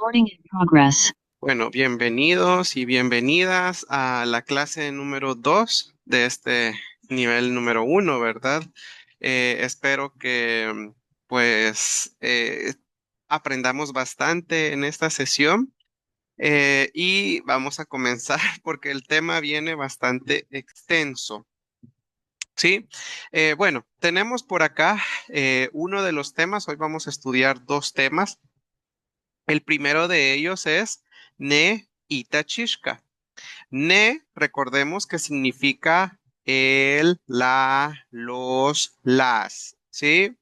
Recording in progress. Bueno, bienvenidos y bienvenidas a la clase número 2 de este nivel número 1, ¿verdad? Espero que pues aprendamos bastante en esta sesión y vamos a comenzar porque el tema viene bastante extenso. Sí, bueno, tenemos por acá uno de los temas, hoy vamos a estudiar dos temas. El primero de ellos es Ne Itachishka. Ne, recordemos que significa el, la, los, las, ¿sí?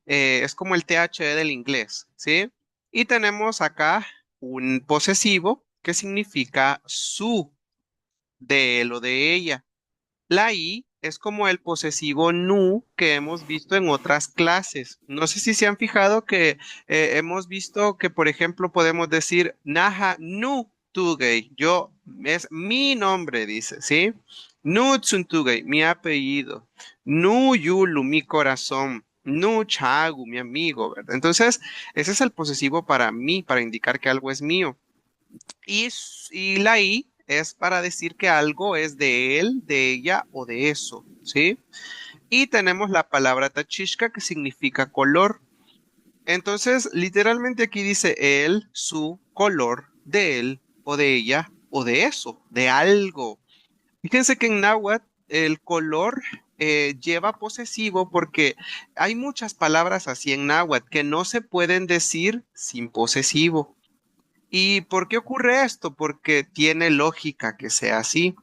Es como el THE del inglés, ¿sí? Y tenemos acá un posesivo que significa su, de él o de ella. La I es como el posesivo nu que hemos visto en otras clases. No sé si se han fijado que hemos visto que, por ejemplo, podemos decir Naha nu Tugay. Yo, es mi nombre, dice, ¿sí? Nu Tsuntugay, mi apellido. Nu Yulu, mi corazón. Nu Chagu, mi amigo, ¿verdad? Entonces, ese es el posesivo para mí, para indicar que algo es mío. Y la I es para decir que algo es de él, de ella o de eso, ¿sí? Y tenemos la palabra tachishka que significa color. Entonces, literalmente aquí dice él, su color, de él o de ella o de eso, de algo. Fíjense que en náhuatl el color lleva posesivo porque hay muchas palabras así en náhuatl que no se pueden decir sin posesivo. ¿Y por qué ocurre esto? Porque tiene lógica que sea así.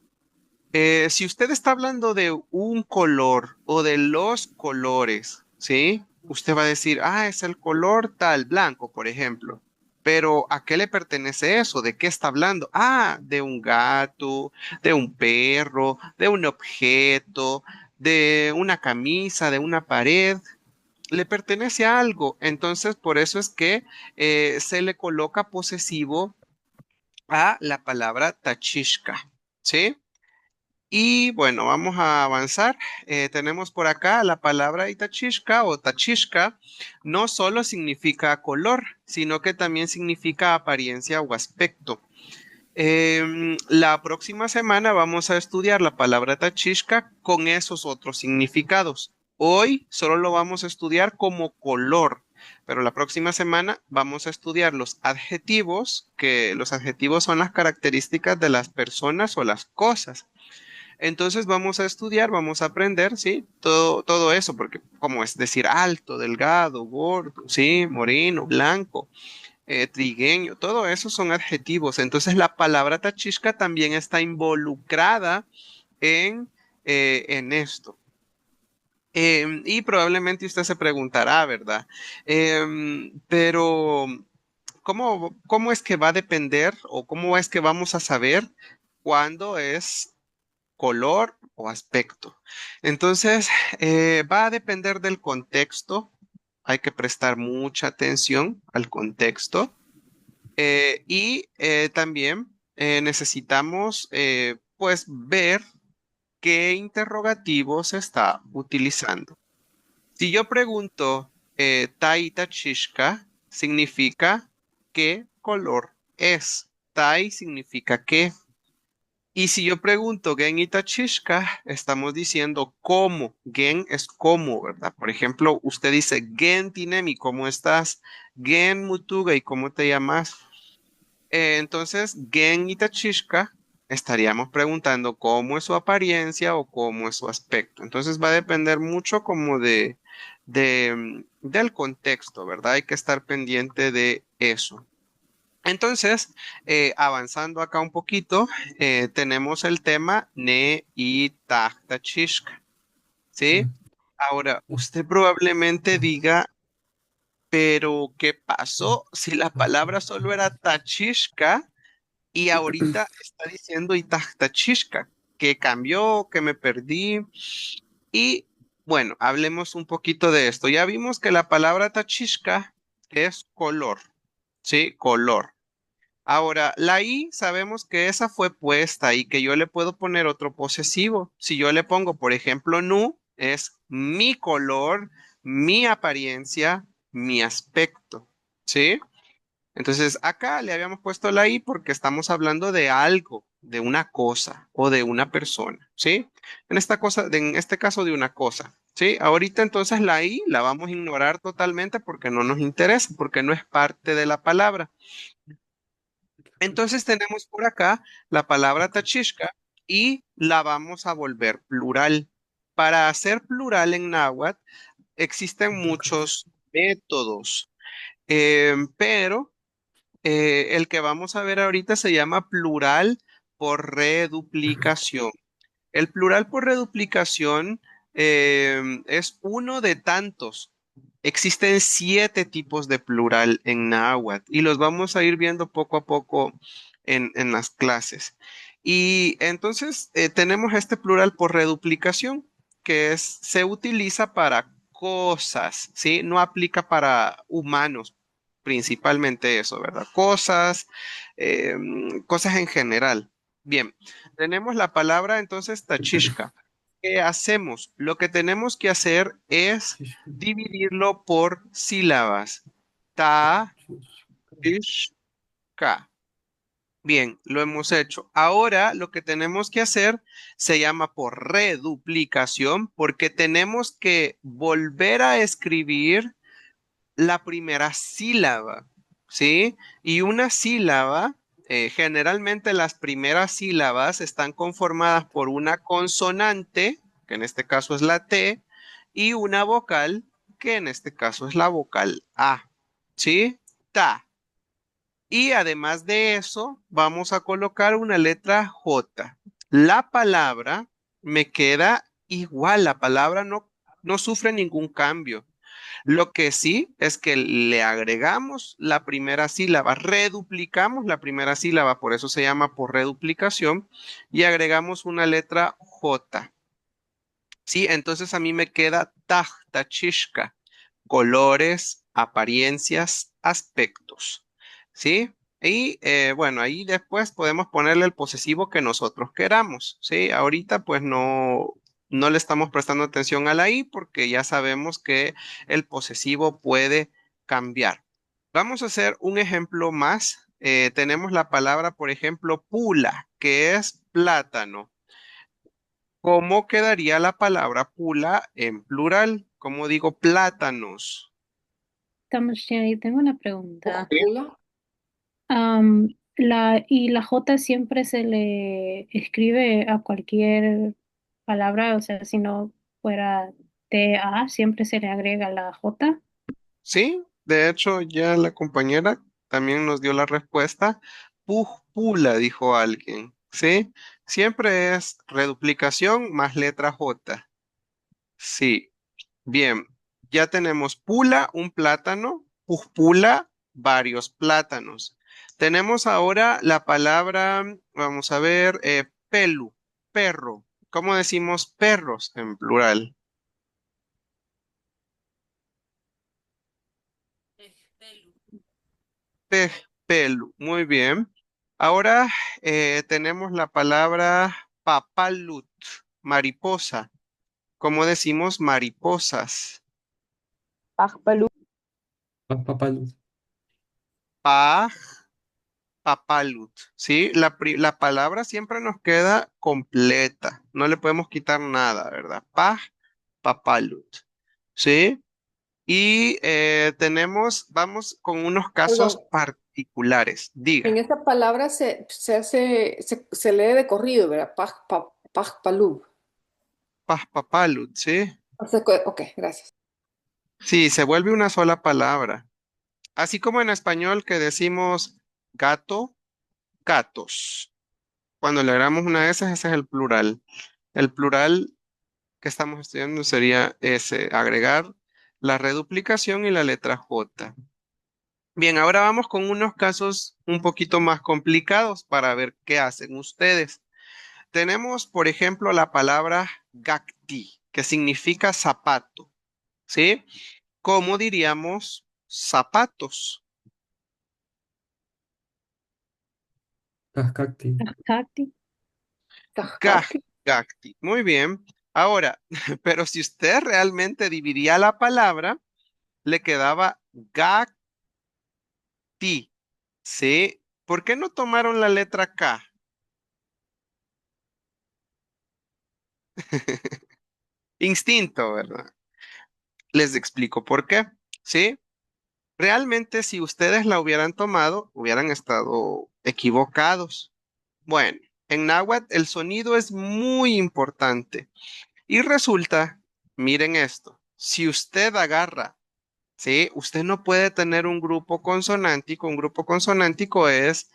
Si usted está hablando de un color o de los colores, ¿sí? Usted va a decir, ah, es el color tal, blanco, por ejemplo. Pero ¿a qué le pertenece eso? ¿De qué está hablando? Ah, de un gato, de un perro, de un objeto, de una camisa, de una pared. Le pertenece a algo. Entonces, por eso es que se le coloca posesivo a la palabra tachishka, ¿sí? Y bueno, vamos a avanzar. Tenemos por acá la palabra itachishka o tachishka. No solo significa color, sino que también significa apariencia o aspecto. La próxima semana vamos a estudiar la palabra tachishka con esos otros significados. Hoy solo lo vamos a estudiar como color, pero la próxima semana vamos a estudiar los adjetivos, que los adjetivos son las características de las personas o las cosas. Entonces vamos a estudiar, vamos a aprender, ¿sí? Todo eso, porque como es decir alto, delgado, gordo, ¿sí? Moreno, blanco, trigueño, todo eso son adjetivos. Entonces la palabra tachishka también está involucrada en esto. Y probablemente usted se preguntará, ¿verdad? Pero, ¿cómo es que va a depender o cómo es que vamos a saber cuándo es color o aspecto? Entonces, va a depender del contexto. Hay que prestar mucha atención al contexto. Y también necesitamos pues ver qué interrogativo se está utilizando. Si yo pregunto Tai Tachishka, significa qué color es. Tai significa qué. Y si yo pregunto Gen Itachishka, estamos diciendo cómo. Gen es cómo, ¿verdad? Por ejemplo, usted dice Gen Tinemi, ¿cómo estás? Gen Mutuga, ¿y cómo te llamas? Entonces, Gen Itachishka, estaríamos preguntando cómo es su apariencia o cómo es su aspecto. Entonces va a depender mucho como del contexto, ¿verdad? Hay que estar pendiente de eso. Entonces, avanzando acá un poquito, tenemos el tema Ne y Tachishka, ¿sí? Ahora, usted probablemente diga, pero ¿qué pasó si la palabra solo era Tachishka? Y ahorita está diciendo Itachtachishka, que cambió, que me perdí. Y bueno, hablemos un poquito de esto. Ya vimos que la palabra tachishka es color, ¿sí? Color. Ahora, la I sabemos que esa fue puesta y que yo le puedo poner otro posesivo. Si yo le pongo, por ejemplo, nu, es mi color, mi apariencia, mi aspecto, ¿sí? Entonces, acá le habíamos puesto la I porque estamos hablando de algo, de una cosa o de una persona, ¿sí? En este caso de una cosa, ¿sí? Ahorita entonces la I la vamos a ignorar totalmente porque no nos interesa, porque no es parte de la palabra. Entonces tenemos por acá la palabra tachishka y la vamos a volver plural. Para hacer plural en náhuatl existen muchos métodos, pero el que vamos a ver ahorita se llama plural por reduplicación. El plural por reduplicación es uno de tantos. Existen 7 tipos de plural en náhuatl y los vamos a ir viendo poco a poco en las clases. Y entonces tenemos este plural por reduplicación se utiliza para cosas, ¿sí? No aplica para humanos, principalmente eso, ¿verdad? Cosas en general. Bien, tenemos la palabra entonces tachishka. ¿Qué hacemos? Lo que tenemos que hacer es dividirlo por sílabas. Ta, ish, ka. Bien, lo hemos hecho. Ahora lo que tenemos que hacer se llama por reduplicación porque tenemos que volver a escribir la primera sílaba, ¿sí? Y una sílaba, generalmente las primeras sílabas están conformadas por una consonante, que en este caso es la T, y una vocal, que en este caso es la vocal A, ¿sí? Ta. Y además de eso, vamos a colocar una letra J. La palabra me queda igual, la palabra no sufre ningún cambio. Lo que sí es que le agregamos la primera sílaba, reduplicamos la primera sílaba, por eso se llama por reduplicación, y agregamos una letra J. Sí, entonces a mí me queda tachishka, colores, apariencias, aspectos. ¿Sí? Y bueno, ahí después podemos ponerle el posesivo que nosotros queramos. ¿Sí? Ahorita pues no le estamos prestando atención a la I porque ya sabemos que el posesivo puede cambiar. Vamos a hacer un ejemplo más. Tenemos la palabra, por ejemplo, pula, que es plátano. ¿Cómo quedaría la palabra pula en plural? ¿Cómo digo plátanos? Tamashia, tengo una pregunta. Sí. Pujpula, ¿Y la J siempre se le escribe a cualquier palabra? O sea, si no fuera T-A, siempre se le agrega la J. Sí, de hecho ya la compañera también nos dio la respuesta. Pujpula, dijo alguien. Sí, siempre es reduplicación más letra J. Sí, bien. Ya tenemos pula, un plátano, pujpula, varios plátanos. Tenemos ahora la palabra, vamos a ver, pelu, perro. ¿Cómo decimos perros en plural? Pelu, muy bien. Ahora tenemos la palabra papalut, mariposa. ¿Cómo decimos mariposas? Pajpalú, Papaluz. Pa, papalut, ¿sí? La palabra siempre nos queda completa. No le podemos quitar nada, ¿verdad? Papalut, ¿sí? Y vamos con unos casos perdón, particulares. en Diga, esta palabra se lee de corrido, ¿verdad? Pajpalú. papalut, ¿sí? O sea, ok, gracias. Sí, se vuelve una sola palabra. Así como en español que decimos gato, gatos. Cuando le agregamos una S, ese es el plural. El plural que estamos estudiando sería ese, agregar la reduplicación y la letra J. Bien, ahora vamos con unos casos un poquito más complicados para ver qué hacen ustedes. Tenemos, por ejemplo, la palabra gakti, que significa zapato, ¿sí? ¿Cómo diríamos zapatos? Cascacti. Tati. Tajcati. Gakti. Muy bien. Ahora, pero si usted realmente dividía la palabra, le quedaba gakti. Sí. ¿Por qué no tomaron la letra K? Instinto, ¿verdad? Les explico por qué. ¿Sí? Realmente si ustedes la hubieran tomado, hubieran estado equivocados. Bueno, en náhuatl el sonido es muy importante. Y resulta, miren esto, si usted agarra, ¿sí? Usted no puede tener un grupo consonántico. Un grupo consonántico es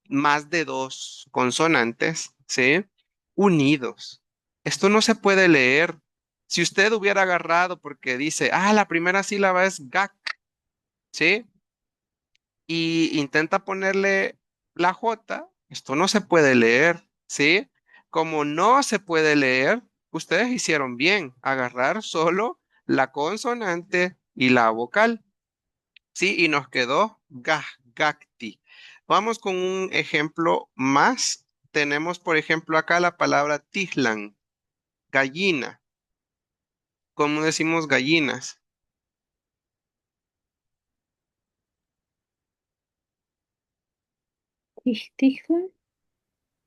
más de dos consonantes, ¿sí? Unidos. Esto no se puede leer. Si usted hubiera agarrado porque dice, la primera sílaba es gak, ¿sí? Y intenta ponerle la J, esto no se puede leer, ¿sí? Como no se puede leer, ustedes hicieron bien, agarrar solo la consonante y la vocal, ¿sí? Y nos quedó gah, gakti. Vamos con un ejemplo más. Tenemos, por ejemplo, acá la palabra tihlan, gallina. ¿Cómo decimos gallinas? Tijlan.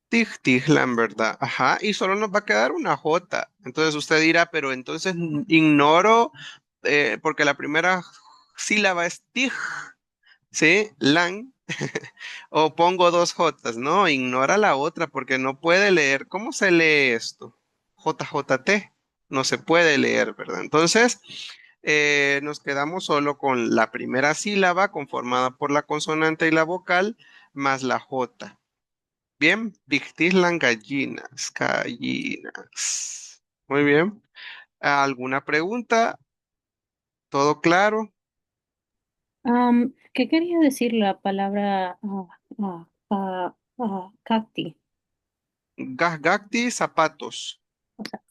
Tijlan, ¿verdad? Ajá, y solo nos va a quedar una J. Entonces usted dirá, pero entonces ignoro, porque la primera sílaba es tij, ¿sí? Lan, o pongo dos Jotas. No, ignora la otra porque no puede leer. ¿Cómo se lee esto? JJT, no se puede leer, ¿verdad? Entonces, nos quedamos solo con la primera sílaba conformada por la consonante y la vocal más la J. Bien, Pictislan gallinas, gallinas. Muy bien. ¿Alguna pregunta? ¿Todo claro? ¿Qué quería decir la palabra cacti? Gagti, zapatos. O sea,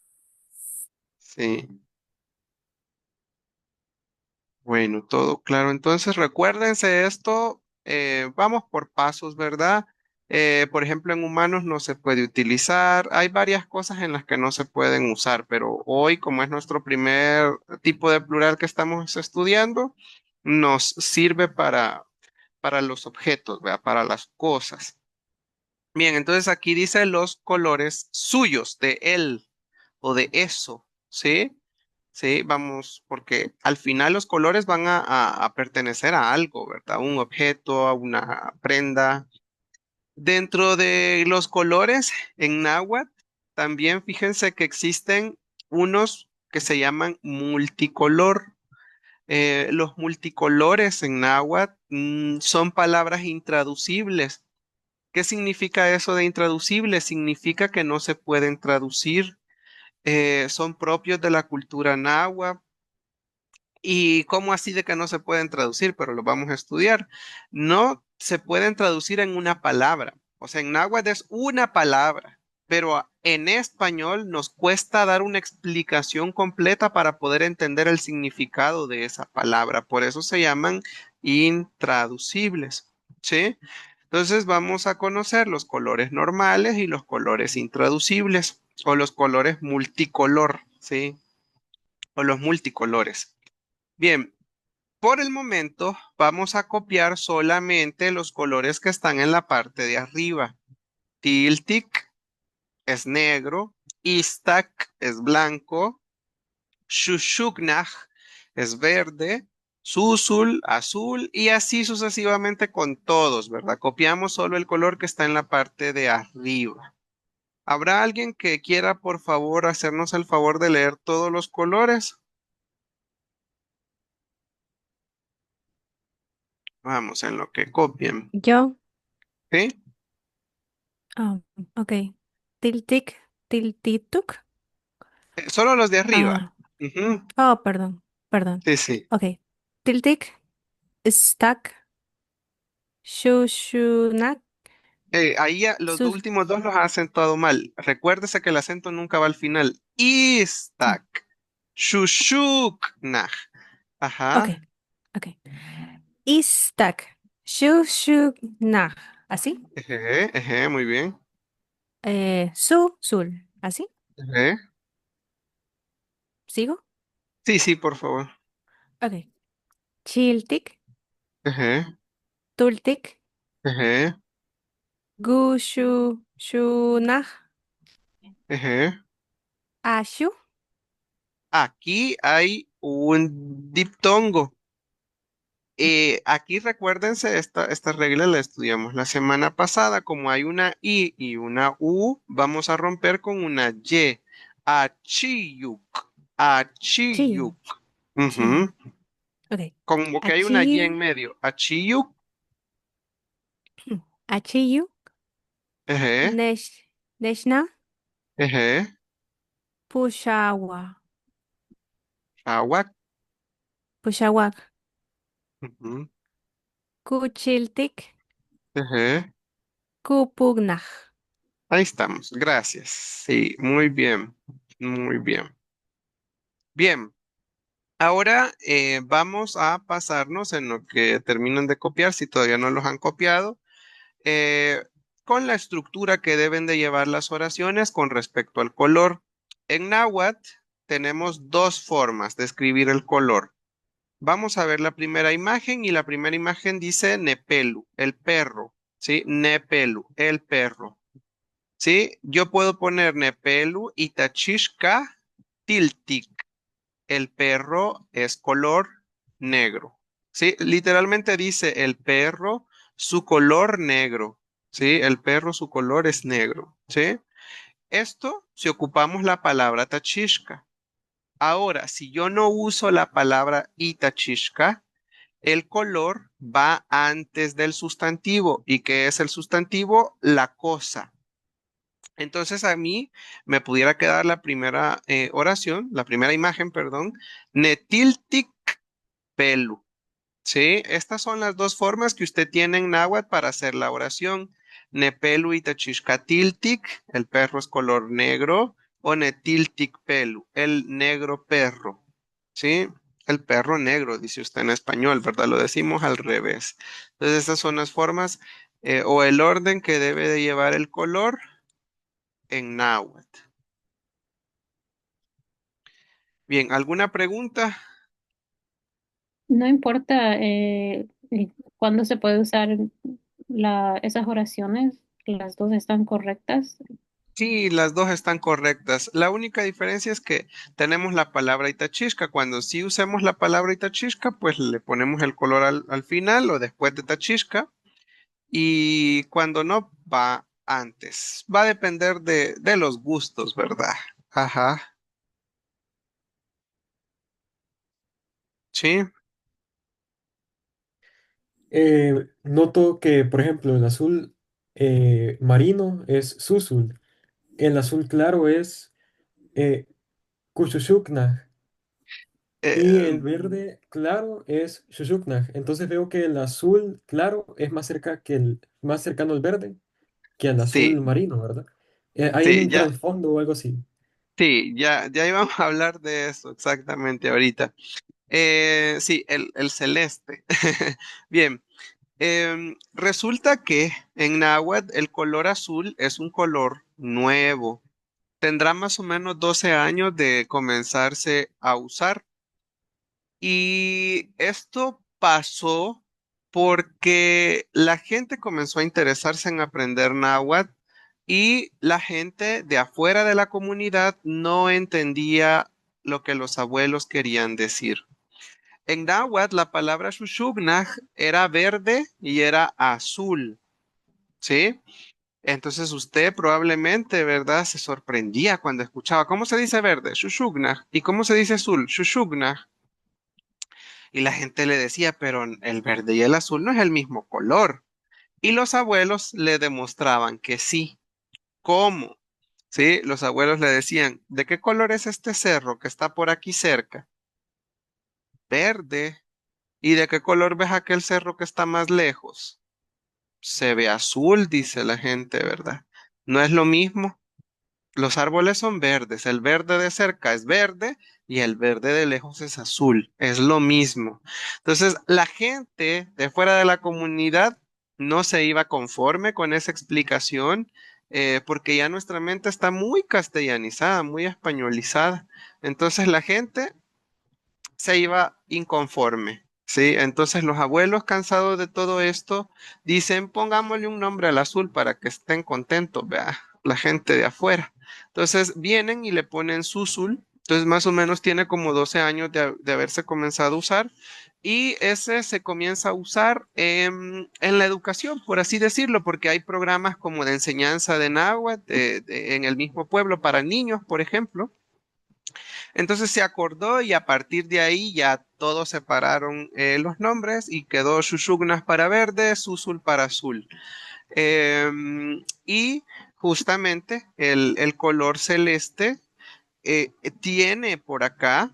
Sí. Bueno, todo claro. Entonces, recuérdense esto, vamos por pasos, ¿verdad? Por ejemplo, en humanos no se puede utilizar. Hay varias cosas en las que no se pueden usar, pero hoy, como es nuestro primer tipo de plural que estamos estudiando, nos sirve para los objetos, ¿verdad? Para las cosas. Bien, entonces aquí dice los colores suyos, de él o de eso, ¿sí? Sí, vamos, porque al final los colores van a pertenecer a algo, ¿verdad? Un objeto, a una prenda. Dentro de los colores en náhuatl, también fíjense que existen unos que se llaman multicolor. Los multicolores en náhuatl son palabras intraducibles. ¿Qué significa eso de intraducible? Significa que no se pueden traducir. Son propios de la cultura náhuatl. ¿Y cómo así de que no se pueden traducir? Pero lo vamos a estudiar. No se pueden traducir en una palabra. O sea, en náhuatl es una palabra, pero en español nos cuesta dar una explicación completa para poder entender el significado de esa palabra. Por eso se llaman intraducibles. ¿Sí? Entonces vamos a conocer los colores normales y los colores intraducibles o los colores multicolor, ¿sí? O los multicolores. Bien, por el momento vamos a copiar solamente los colores que están en la parte de arriba. Tiltik es negro, Istak es blanco, Shushuknach es verde, Susul azul y así sucesivamente con todos, ¿verdad? Copiamos solo el color que está en la parte de arriba. ¿Habrá alguien que quiera, por favor, hacernos el favor de leer todos los colores? Vamos, en lo que copien. Yo, ¿Sí? ah, ok. Tiltik, tiltituk. Solo los de arriba. Ah, Ujú. oh, perdón, perdón. Sí, sí. Ok. Tiltik, stack, shushunak, Ahí los dos sus. últimos dos los ha acentuado mal. Recuérdese que el acento nunca va al final. Ah, Istak. Shushuknach. ok, Ajá. ok. Istak, shushunak. ¿Así? Muy bien. Sul. ¿Así? Ejé. ¿Sigo? Sí, sí, por favor. Ok. Chiltik, Ejé. tultik, Ejé, Gushunaj. ejé. Ashu. Aquí hay un diptongo. Aquí recuérdense, esta regla la estudiamos la semana pasada. Como hay una I y una U, vamos a romper con una Y. Achiyuk. Chiyu. Achiyuk. Chiyu. Ujú. Ok. Como que hay una Y en Achiyu. medio. Achiyuk. Achiyu. Ejé, Neshna. ejé. Pushawa. Awak. Pushawak. Ujú. Kuchiltik. Ejé. Kupugnaj. Ahí estamos. Gracias. Sí, muy bien. Muy bien. Bien. Ahora vamos a pasarnos en lo que terminan de copiar, si todavía no los han copiado, eh, con la estructura que deben de llevar las oraciones con respecto al color. En náhuatl tenemos dos formas de escribir el color. Vamos a ver la primera imagen y la primera imagen dice Nepelu, el perro, ¿sí? Nepelu, el perro, ¿sí? Yo puedo poner Nepelu y Tachishka Tiltik. El perro es color negro. ¿Sí? Literalmente dice el perro, su color negro. ¿Sí? El perro, su color es negro. ¿Sí? Esto si ocupamos la palabra tachishka. Ahora, si yo no uso la palabra itachishka, el color va antes del sustantivo. ¿Y qué es el sustantivo? La cosa. Entonces a mí me pudiera quedar la primera oración, la primera imagen, perdón, netiltic pelu. ¿Sí? Estas son las dos formas que usted tiene en náhuatl para hacer la oración. Nepelu y tachishkatiltic, el perro es color negro, o netiltic pelu, el negro perro. ¿Sí? El perro negro, dice usted en español, ¿verdad? Lo decimos al revés. Entonces, estas son las formas o el orden que debe de llevar el color en náhuatl. Bien, ¿alguna pregunta? No importa cuándo se puede usar esas oraciones, las dos están correctas. Sí, las dos están correctas. La única diferencia es que tenemos la palabra Itachishka. Cuando sí usemos la palabra Itachishka, pues le ponemos el color al final o después de Tachishka. Y cuando no, va antes. Va a depender de los gustos, ¿verdad? Ajá. Sí. Noto que, por ejemplo, el azul marino es Susul, el azul claro es eh, Kuchushuknaj y Eh, el verde claro es Shushuknaj. Entonces veo que el azul claro es más cerca que más cercano al verde que al azul sí, marino, ¿verdad? Hay sí, un ya, trasfondo o algo así. sí, ya íbamos a hablar de eso exactamente ahorita. Sí, el celeste. Bien. Resulta que en náhuatl el color azul es un color nuevo. Tendrá más o menos 12 años de comenzarse a usar. Y esto pasó porque la gente comenzó a interesarse en aprender náhuatl y la gente de afuera de la comunidad no entendía lo que los abuelos querían decir. En náhuatl la palabra shushubnaj era verde y era azul. ¿Sí? Entonces usted probablemente, ¿verdad? Se sorprendía cuando escuchaba, ¿cómo se dice verde? Shushugna. ¿Y cómo se dice azul? Shushugna. Y la gente le decía, pero el verde y el azul no es el mismo color. Y los abuelos le demostraban que sí. ¿Cómo? Sí, los abuelos le decían, ¿de qué color es este cerro que está por aquí cerca? Verde. ¿Y de qué color ves aquel cerro que está más lejos? Se ve azul, dice la gente, ¿verdad? ¿No es lo mismo? Los árboles son verdes, el verde de cerca es verde y el verde de lejos es azul, es lo mismo. Entonces, la gente de fuera de la comunidad no se iba conforme con esa explicación porque ya nuestra mente está muy castellanizada, muy españolizada. Entonces, la gente se iba inconforme. Sí, entonces los abuelos cansados de todo esto dicen, pongámosle un nombre al azul para que estén contentos, vea, la gente de afuera. Entonces vienen y le ponen Susul. Entonces más o menos tiene como 12 años de haberse comenzado a usar y ese se comienza a usar en la educación, por así decirlo, porque hay programas como de enseñanza de náhuatl en el mismo pueblo para niños, por ejemplo. Entonces se acordó y a partir de ahí ya todos separaron los nombres y quedó Shushugnas para verde, Susul para azul. Y justamente el color celeste tiene por acá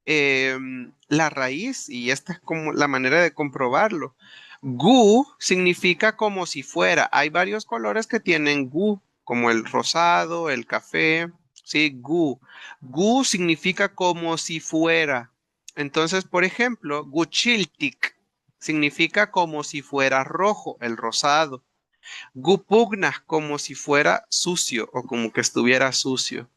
la raíz y esta es como la manera de comprobarlo. Gu significa como si fuera. Hay varios colores que tienen gu, como el rosado, el café, sí, gu. Gu significa como si fuera. Entonces, por ejemplo, guchiltik significa como si fuera rojo, el rosado. Gupugna, como si fuera sucio o como que estuviera sucio.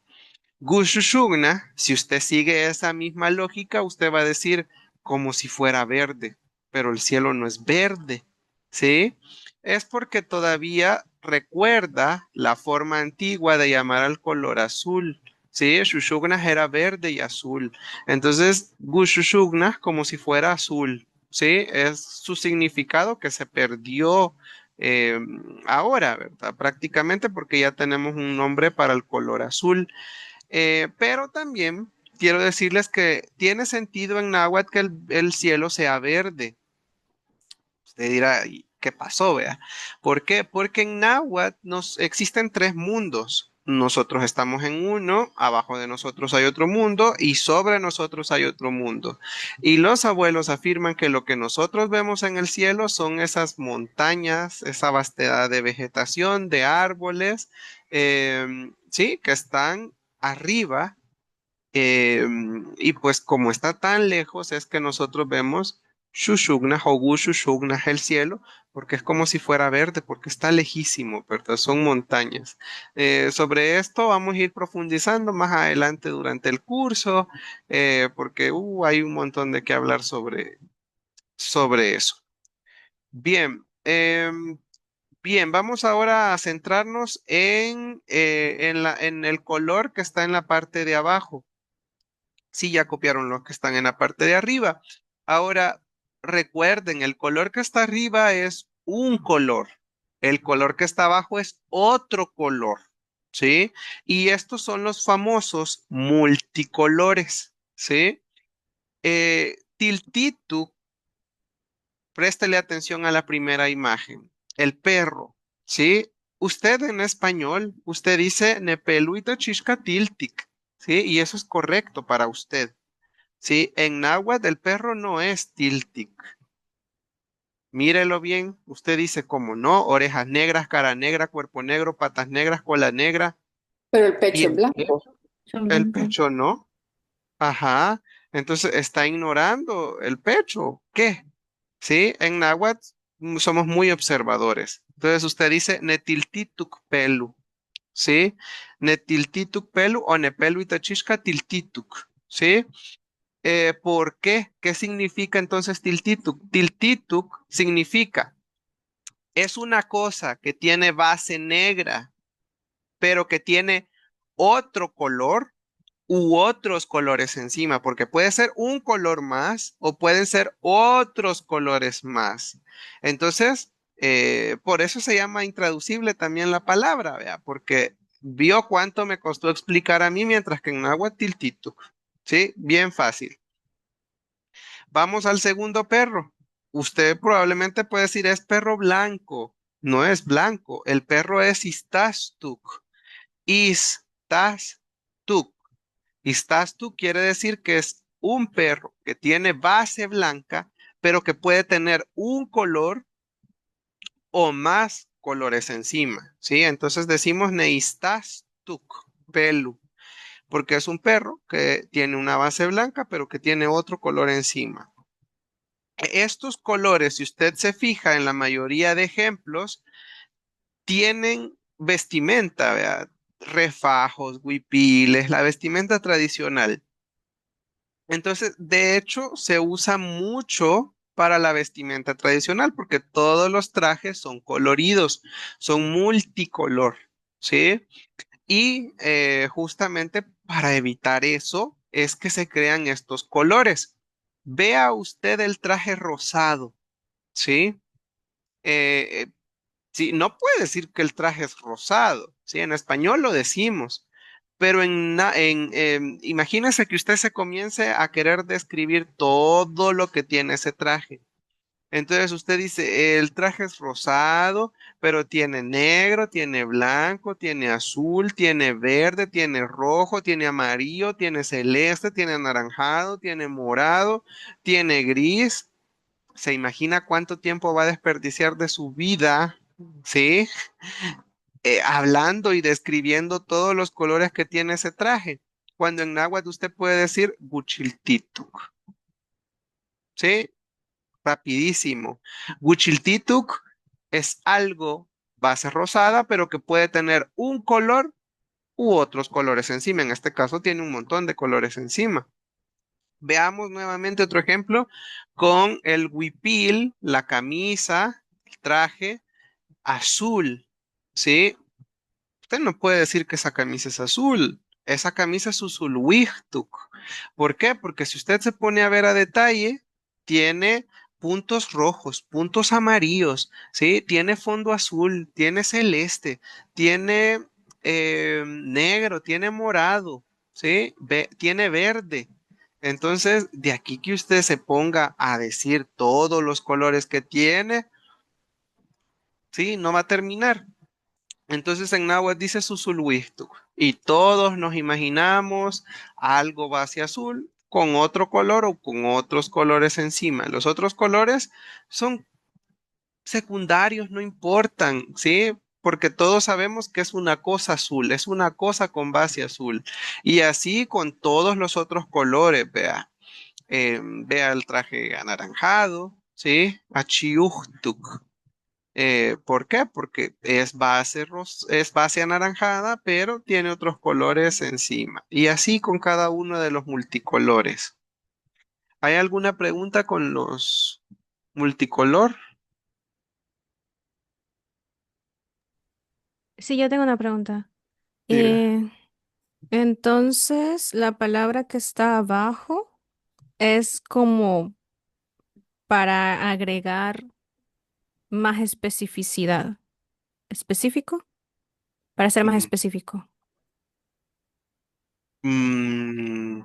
Gushushugna, si usted sigue esa misma lógica, usted va a decir como si fuera verde, pero el cielo no es verde, ¿sí? Es porque todavía recuerda la forma antigua de llamar al color azul, ¿sí? Shushugna era verde y azul. Entonces, Gushushugna como si fuera azul, ¿sí? Es su significado que se perdió eh, ahora, ¿verdad? Prácticamente porque ya tenemos un nombre para el color azul. Pero también quiero decirles que tiene sentido en náhuatl que el cielo sea verde. Usted dirá, "¿Y qué pasó, vea? ¿Por qué? Porque en náhuatl nos existen tres mundos. Nosotros estamos en uno, abajo de nosotros hay otro mundo y sobre nosotros hay otro mundo. Y los abuelos afirman que lo que nosotros vemos en el cielo son esas montañas, esa vastedad de vegetación, de árboles, sí, que están arriba y pues como está tan lejos es que nosotros vemos Shushugna o Gushushugna, el cielo, porque es como si fuera verde, porque está lejísimo, ¿verdad? Son montañas. Sobre esto vamos a ir profundizando más adelante durante el curso, porque hay un montón de qué hablar sobre eso. Bien, bien, vamos ahora a centrarnos en el color que está en la parte de abajo. Sí, ya copiaron los que están en la parte de arriba. Ahora, recuerden, el color que está arriba es un color. El color que está abajo es otro color. ¿Sí? Y estos son los famosos multicolores. ¿Sí? Tiltitu, préstele atención a la primera imagen. El perro. ¿Sí? Usted en español, usted dice Nepeluito Chishka Tiltic. ¿Sí? Y eso es correcto para usted. Sí, en náhuatl el perro no es Tiltic. Mírelo bien. Usted dice como no, orejas negras, cara negra, cuerpo negro, patas negras, cola negra. Pero el Y pecho es blanco. Son el blancos. pecho no. Ajá. Entonces está ignorando el pecho. ¿Qué? Sí, en náhuatl somos muy observadores. Entonces usted dice netiltituk pelu. ¿Sí? Netiltituk pelu o nepelu itachishka tiltituk. ¿Sí? ¿Por qué? ¿Qué significa entonces tiltituk? Tiltituk significa, es una cosa que tiene base negra, pero que tiene otro color u otros colores encima, porque puede ser un color más o pueden ser otros colores más. Entonces, por eso se llama intraducible también la palabra, ¿vea? Porque vio cuánto me costó explicar a mí, mientras que en náhuatl tiltituk, ¿sí? Bien fácil. Vamos al segundo perro. Usted probablemente puede decir es perro blanco. No es blanco. El perro es Istastuk. Istastuk. Istastuk quiere decir que es un perro que tiene base blanca, pero que puede tener un color o más colores encima. ¿Sí? Entonces decimos Neistastuk, pelu, porque es un perro que tiene una base blanca, pero que tiene otro color encima. Estos colores, si usted se fija en la mayoría de ejemplos, tienen vestimenta, ¿vea? Refajos, huipiles, la vestimenta tradicional. Entonces, de hecho, se usa mucho para la vestimenta tradicional porque todos los trajes son coloridos, son multicolor, ¿sí? Y justamente para evitar eso es que se crean estos colores. Vea usted el traje rosado, ¿sí? Eh, sí, no puede decir que el traje es rosado, ¿sí? En español lo decimos, pero imagínese que usted se comience a querer describir todo lo que tiene ese traje. Entonces usted dice, el traje es rosado, pero tiene negro, tiene blanco, tiene azul, tiene verde, tiene rojo, tiene amarillo, tiene celeste, tiene anaranjado, tiene morado, tiene gris. ¿Se imagina cuánto tiempo va a desperdiciar de su vida? ¿Sí? Hablando y describiendo todos los colores que tiene ese traje. Cuando en náhuatl usted puede decir Guchiltituk, ¿sí? Rapidísimo. Guchiltituk es algo base rosada, pero que puede tener un color u otros colores encima. En este caso tiene un montón de colores encima. Veamos nuevamente otro ejemplo con el huipil, la camisa, el traje azul, ¿sí? Usted no puede decir que esa camisa es azul. Esa camisa es Usulhuictuc. ¿Por qué? Porque si usted se pone a ver a detalle, tiene puntos rojos, puntos amarillos, ¿sí? Tiene fondo azul, tiene celeste, tiene negro, tiene morado, ¿sí? Tiene verde. Entonces, de aquí que usted se ponga a decir todos los colores que tiene, ¿sí? No va a terminar. Entonces en náhuatl dice Susulhuictuc y todos nos imaginamos algo base azul con otro color o con otros colores encima. Los otros colores son secundarios, no importan, ¿sí? Porque todos sabemos que es una cosa azul, es una cosa con base azul. Y así con todos los otros colores, vea. Vea el traje anaranjado, ¿sí? Achiuchtuk. ¿Por qué? Porque es base anaranjada, pero tiene otros colores encima. Y así con cada uno de los multicolores. ¿Hay alguna pregunta con los multicolor? Sí, yo tengo una pregunta. Diga. Eh, entonces, la palabra que está abajo es como para agregar más especificidad. ¿Específico? Para ser más Mm, específico. mm,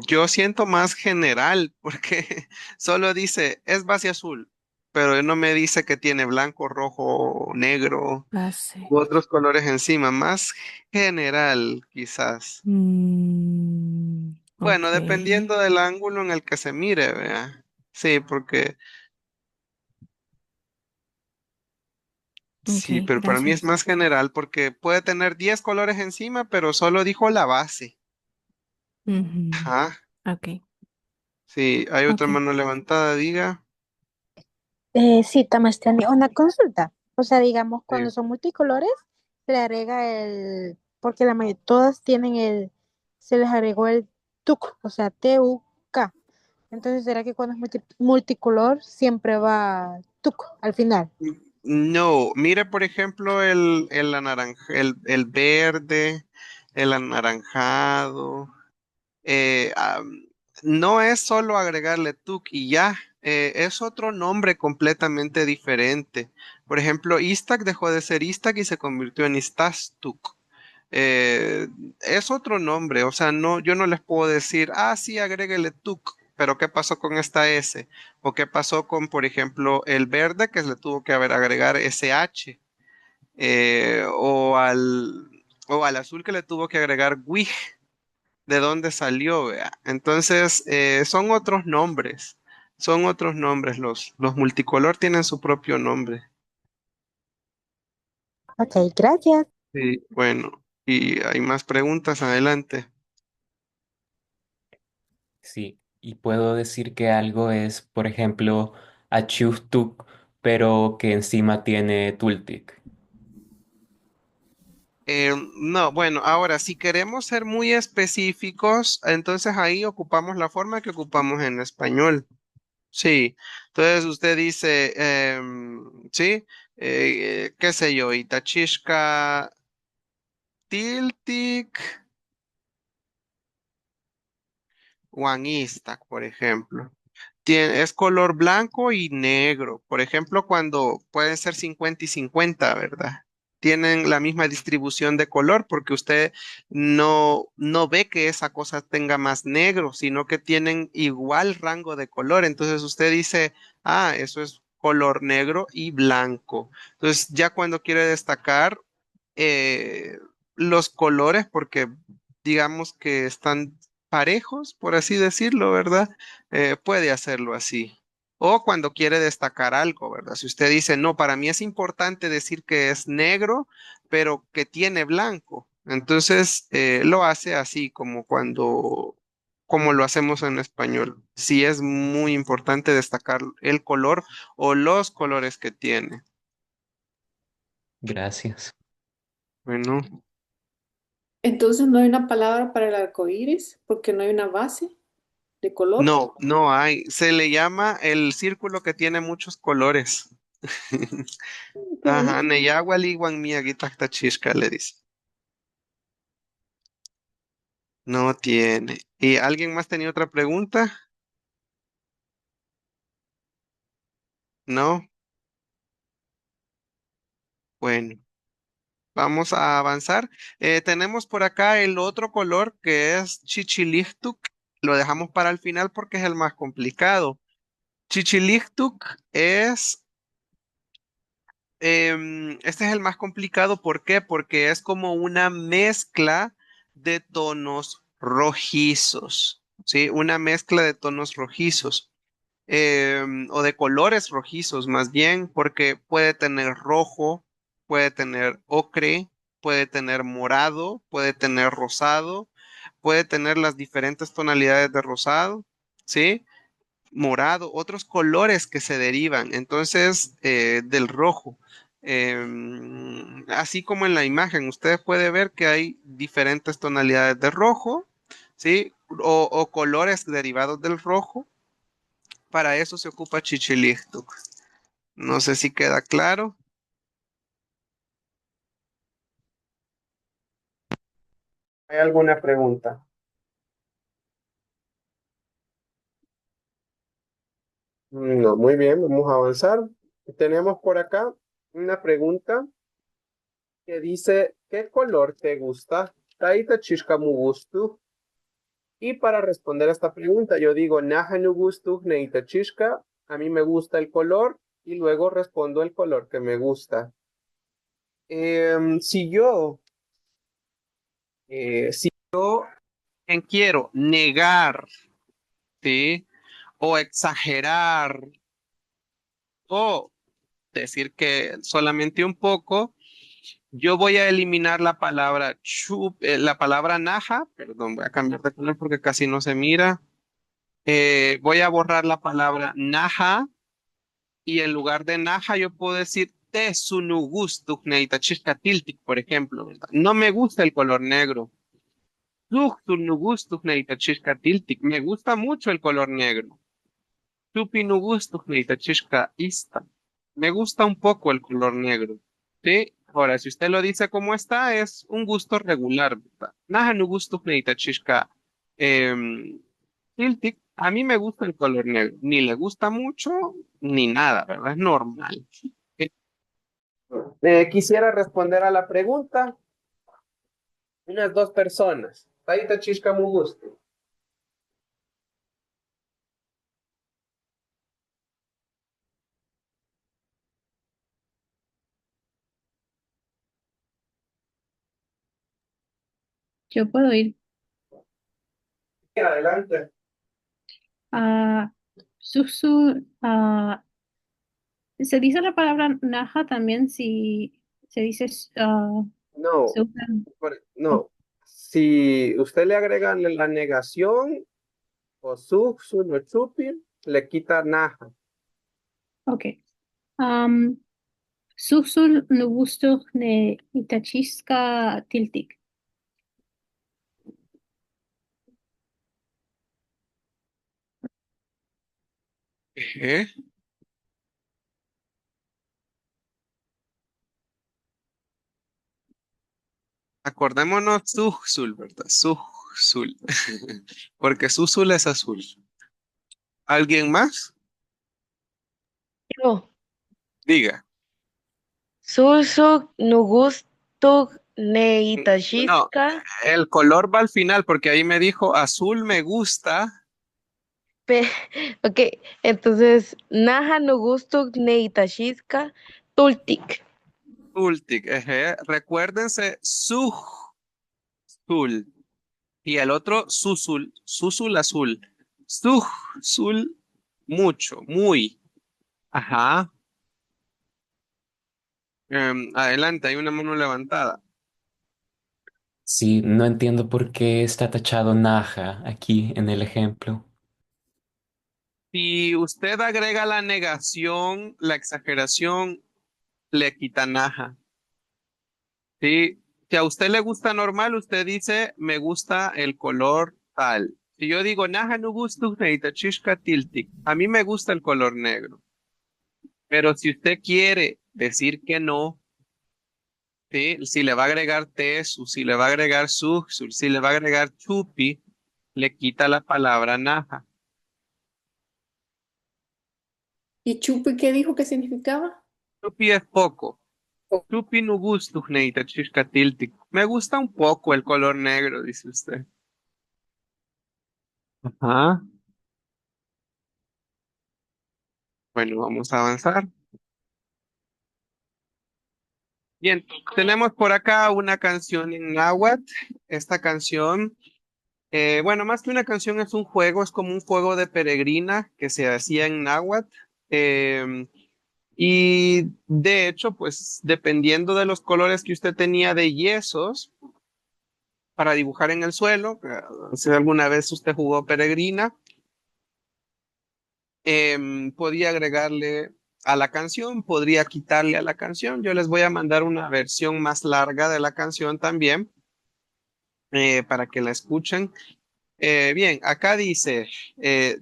yo siento más general porque solo dice es base azul, pero no me dice que tiene blanco, rojo, negro Base. u otros colores encima. Más general, quizás. Bueno, Ok. dependiendo del ángulo en el que se mire, vea. Sí, porque Ok, sí, pero para mí es gracias. más general porque puede tener 10 colores encima, pero solo dijo la base. Ujú. Ajá. Ok, Sí, hay otra ok. mano levantada, diga. Sí, Tomás, tenía una consulta. O sea, digamos, Sí. cuando son multicolores, se le agrega porque todas tienen se les agregó el TUC, o sea, TUK. Entonces, ¿será que cuando es multicolor siempre va TUC al final? No, mire por ejemplo el verde, el anaranjado. No es solo agregarle tuk y ya, es otro nombre completamente diferente. Por ejemplo, Istak dejó de ser Istak y se convirtió en Istastuk. Eh, es otro nombre, o sea, no, yo no les puedo decir, ah, sí, agréguele tuk, pero ¿qué pasó con esta S? ¿O qué pasó con, por ejemplo, el verde que le tuvo que haber agregar SH? Eh, o al, o al azul que le tuvo que agregar WIG, de dónde salió, vea. Entonces, son otros nombres, los multicolor tienen su propio nombre. Ok, gracias. Sí, bueno, y hay más preguntas, adelante. Sí, y puedo decir que algo es, por ejemplo, achustuk, pero que encima tiene tultik. No, bueno, ahora si queremos ser muy específicos, entonces ahí ocupamos la forma que ocupamos en español. Sí, entonces usted dice, sí, qué sé yo, Itachishka Tiltik Wanistak, por ejemplo. Es color blanco y negro. Por ejemplo, cuando pueden ser 50 y 50, ¿verdad? Tienen la misma distribución de color porque usted no ve que esa cosa tenga más negro, sino que tienen igual rango de color. Entonces usted dice, ah, eso es color negro y blanco. Entonces ya cuando quiere destacar eh, los colores, porque digamos que están parejos, por así decirlo, ¿verdad? Puede hacerlo así. O cuando quiere destacar algo, ¿verdad? Si usted dice, no, para mí es importante decir que es negro, pero que tiene blanco. Entonces lo hace así como lo hacemos en español. Sí es muy importante destacar el color o los colores que tiene. Gracias. Bueno, Entonces no hay una palabra para el arco iris porque no hay una base de color. no, no hay. Se le llama el círculo que tiene muchos colores. Qué Ajá, bonito. Neyawali Miyagi Tachishka le dice. No tiene. ¿Y alguien más tenía otra pregunta? No. Bueno, vamos a avanzar. Tenemos por acá el otro color que es Chichilichtuk. Lo dejamos para el final porque es el más complicado. Chichilichtuk es, este es el más complicado. ¿Por qué? Porque es como una mezcla de tonos rojizos. ¿Sí? Una mezcla de tonos rojizos. O de colores rojizos más bien, porque puede tener rojo, puede tener ocre, puede tener morado, puede tener rosado, puede tener las diferentes tonalidades de rosado, ¿sí? Morado, otros colores que se derivan, entonces, del rojo. Así como en la imagen, usted puede ver que hay diferentes tonalidades de rojo, ¿sí? O colores derivados del rojo. Para eso se ocupa Chichilichtuk. No sé si queda claro. ¿Hay alguna pregunta? No, muy bien, vamos a avanzar. Tenemos por acá una pregunta que dice, ¿qué color te gusta? Taita chishka mu gustu. Y para responder a esta pregunta, yo digo, Naja nu gustu neita chishka. A mí me gusta el color y luego respondo el color que me gusta. Si yo quiero negar, ¿sí? O exagerar o decir que solamente un poco, yo voy a eliminar la palabra la palabra naja, perdón, voy a cambiar de color porque casi no se mira. Voy a borrar la palabra naja y en lugar de naja yo puedo decir te sunugustuk neitachishkatiltik, por ejemplo, ¿verdad? No me gusta el color negro. Tuk sunugustuk neitachishkatiltik. Me gusta mucho el color negro. Tupi no gusto, Chishka ista. Me gusta un poco el color negro. ¿Sí? Ahora, si usted lo dice como está, es un gusto regular, ¿verdad? Naja no gusto, Chishka tiltik. A mí me gusta el color negro. Ni le gusta mucho, ni nada, ¿verdad? Es normal. Quisiera responder a la pregunta. Unas dos personas. Taita Chishka mu gusto. Yo puedo ir Adelante. a Susu. Se dice la palabra naja también si se dice, No, se usa. Oh, no. Si usted le agrega la negación o su no chupir, le quita naja. ok. Am, Susul nugustuk ne itachisca tiltik. Eje. Acordémonos Susul, ¿verdad? Susul. Porque Susul es azul. ¿Alguien más? Yo. Diga. Sursuk nugustuk No, neitashishka. el color va al final porque ahí me dijo azul me gusta. Pe- Ok, entonces, naha nugustuk neitashishka tultik. Tultik. Eje. Recuérdense Susul. Y el otro Susul. Susul azul. Susul mucho, muy. Ajá. Adelante, hay una mano levantada. Sí, no entiendo por qué está tachado Naja aquí en el ejemplo. Si usted agrega la negación, la exageración, le quita naja. ¿Sí? Si a usted le gusta normal, usted dice, me gusta el color tal. Si yo digo, naja no gusto, tiltik. A mí me gusta el color negro. Pero si usted quiere decir que no, ¿sí? Si le va a agregar tesu, si le va a agregar suxul, si le va a agregar chupi, le quita la palabra naja. ¿Y chupi qué dijo que significaba? Chupi es poco. Chupi no gusto, tiltik. Me gusta un poco el color negro, dice usted. Ajá. Bueno, vamos a avanzar. Bien, tenemos por acá una canción en náhuatl. Esta canción, bueno, más que una canción es un juego, es como un juego de peregrina que se hacía en náhuatl. Em, y de hecho, pues dependiendo de los colores que usted tenía de yesos para dibujar en el suelo, si alguna vez usted jugó peregrina, podía agregarle a la canción, podría quitarle a la canción. Yo les voy a mandar una versión más larga de la canción también para que la escuchen. Bien, acá dice,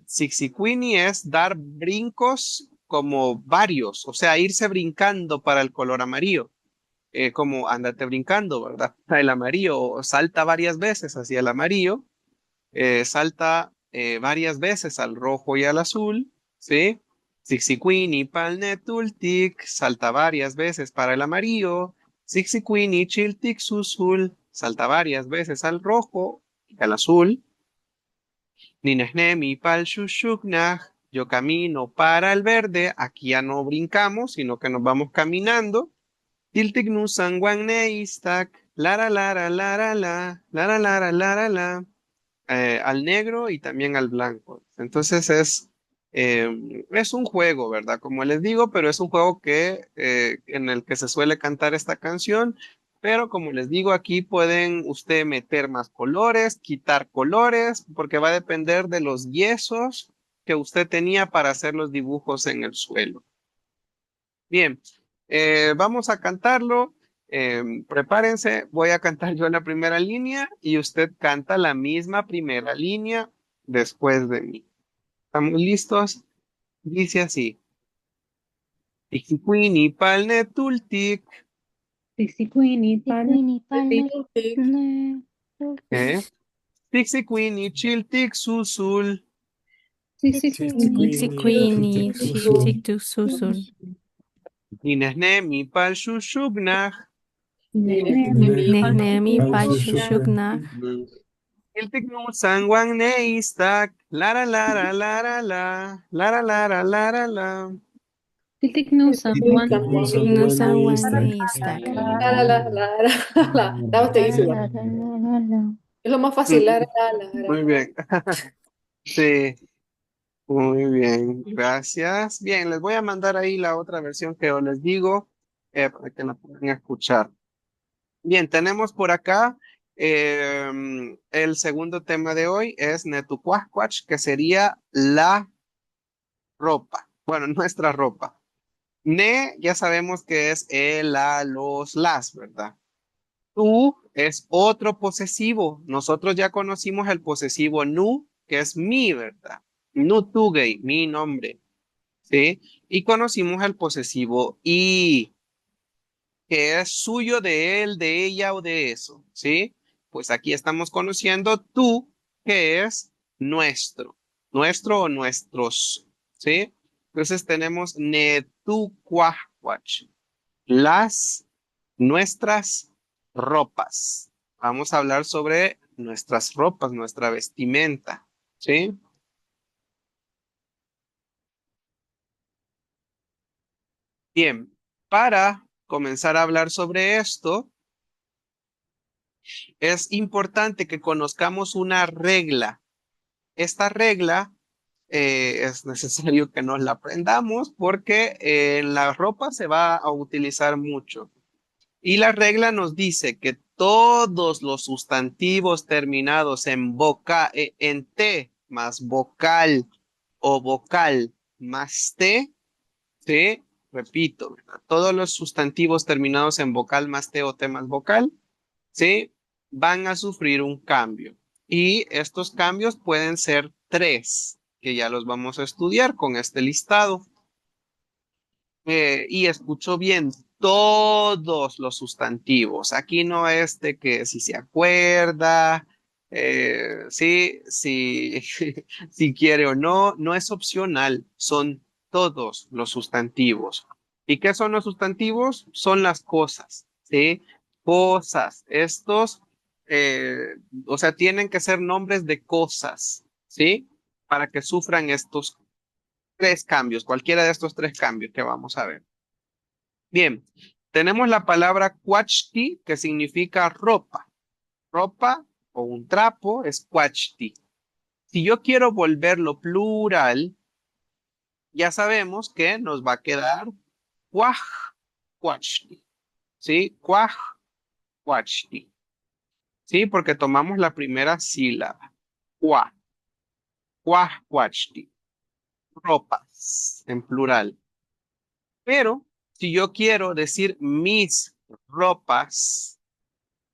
Sixi es dar brincos como varios, o sea, irse brincando para el color amarillo, como ándate brincando, ¿verdad? El amarillo salta varias veces hacia el amarillo, salta varias veces al rojo y al azul, ¿sí? Sixi palnetultic salta varias veces para el amarillo, Sixi chiltic susul salta varias veces al rojo y al azul. Ninesnemi pal shushuknaj, yo camino para el verde, aquí ya no brincamos, sino que nos vamos caminando. Tiltik nusan neistak, lara lara lara la, lara lara lara la, al negro y también al blanco. Entonces es un juego, ¿verdad? Como les digo, pero es un juego en el que se suele cantar esta canción. Pero como les digo, aquí pueden usted meter más colores, quitar colores, porque va a depender de los yesos que usted tenía para hacer los dibujos en el suelo. Bien, vamos a cantarlo. Prepárense, voy a cantar yo la primera línea y usted canta la misma primera línea después de mí. ¿Estamos listos? Dice así. Tiquicuini palnetultic, Tisicuini, Ticuini, palme, Tiltik, ne, ¿eh? Tixicuini chiltic susul, tisicuini, Nixie Tsitsikwini, Queenie, Tiltiktusul, Chick to Susul. Ninesnemi pal shushubnaj, Nemi, Nehnemi Pal Palsushukna, Shushukna. Tiltic no sanguan neistak, lara lara lara la, lara lara lara la. tisiknusan, wan, Tiltiknusan No san Waneistak, one stack. Da usted hizo igual. la. Es lo más fácil, Mm, Muy bien. Sí. Muy bien, gracias. Bien, les voy a mandar ahí la otra versión que yo les digo para que la puedan escuchar. Bien, tenemos por acá el segundo tema de hoy es Netucuascuach, que sería la ropa. Bueno, nuestra ropa. Ne, ya sabemos que es el, la, los, las, ¿verdad? Tú es otro posesivo. Nosotros ya conocimos el posesivo nu, que es mi, ¿verdad? Nu tugei, mi nombre, ¿sí? Y conocimos el posesivo y, que es suyo, de él, de ella o de eso, ¿sí? Pues aquí estamos conociendo tú, que es nuestro, nuestro o nuestros, ¿sí? Entonces tenemos netucuahuach, las, nuestras ropas. Vamos a hablar sobre nuestras ropas, nuestra vestimenta, ¿sí? Bien, para comenzar a hablar sobre esto, es importante que conozcamos una regla. Esta regla es necesario que nos la aprendamos porque en la ropa se va a utilizar mucho. Y la regla nos dice que todos los sustantivos terminados en en T más vocal o vocal más T, ¿sí? Repito, ¿verdad? Todos los sustantivos terminados en vocal más T o T más vocal, ¿sí? Van a sufrir un cambio. Y estos cambios pueden ser tres, que ya los vamos a estudiar con este listado. Y escucho bien, todos los sustantivos. Aquí no es de que si se acuerda, sí, si, si quiere o no, no es opcional, son todos los sustantivos. ¿Y qué son los sustantivos? Son las cosas, ¿sí? Cosas. Estos, o sea, tienen que ser nombres de cosas, ¿sí? Para que sufran estos tres cambios, cualquiera de estos tres cambios que vamos a ver. Bien, tenemos la palabra cuachti, que significa ropa. Ropa o un trapo es cuachti. Si yo quiero volverlo plural, ya sabemos que nos va a quedar cuaj, cuachti. ¿Sí? Cuaj, cuachti. ¿Sí? Porque tomamos la primera sílaba. Cuaj, cuaj, cuachti. Ropas en plural. Pero si yo quiero decir mis ropas,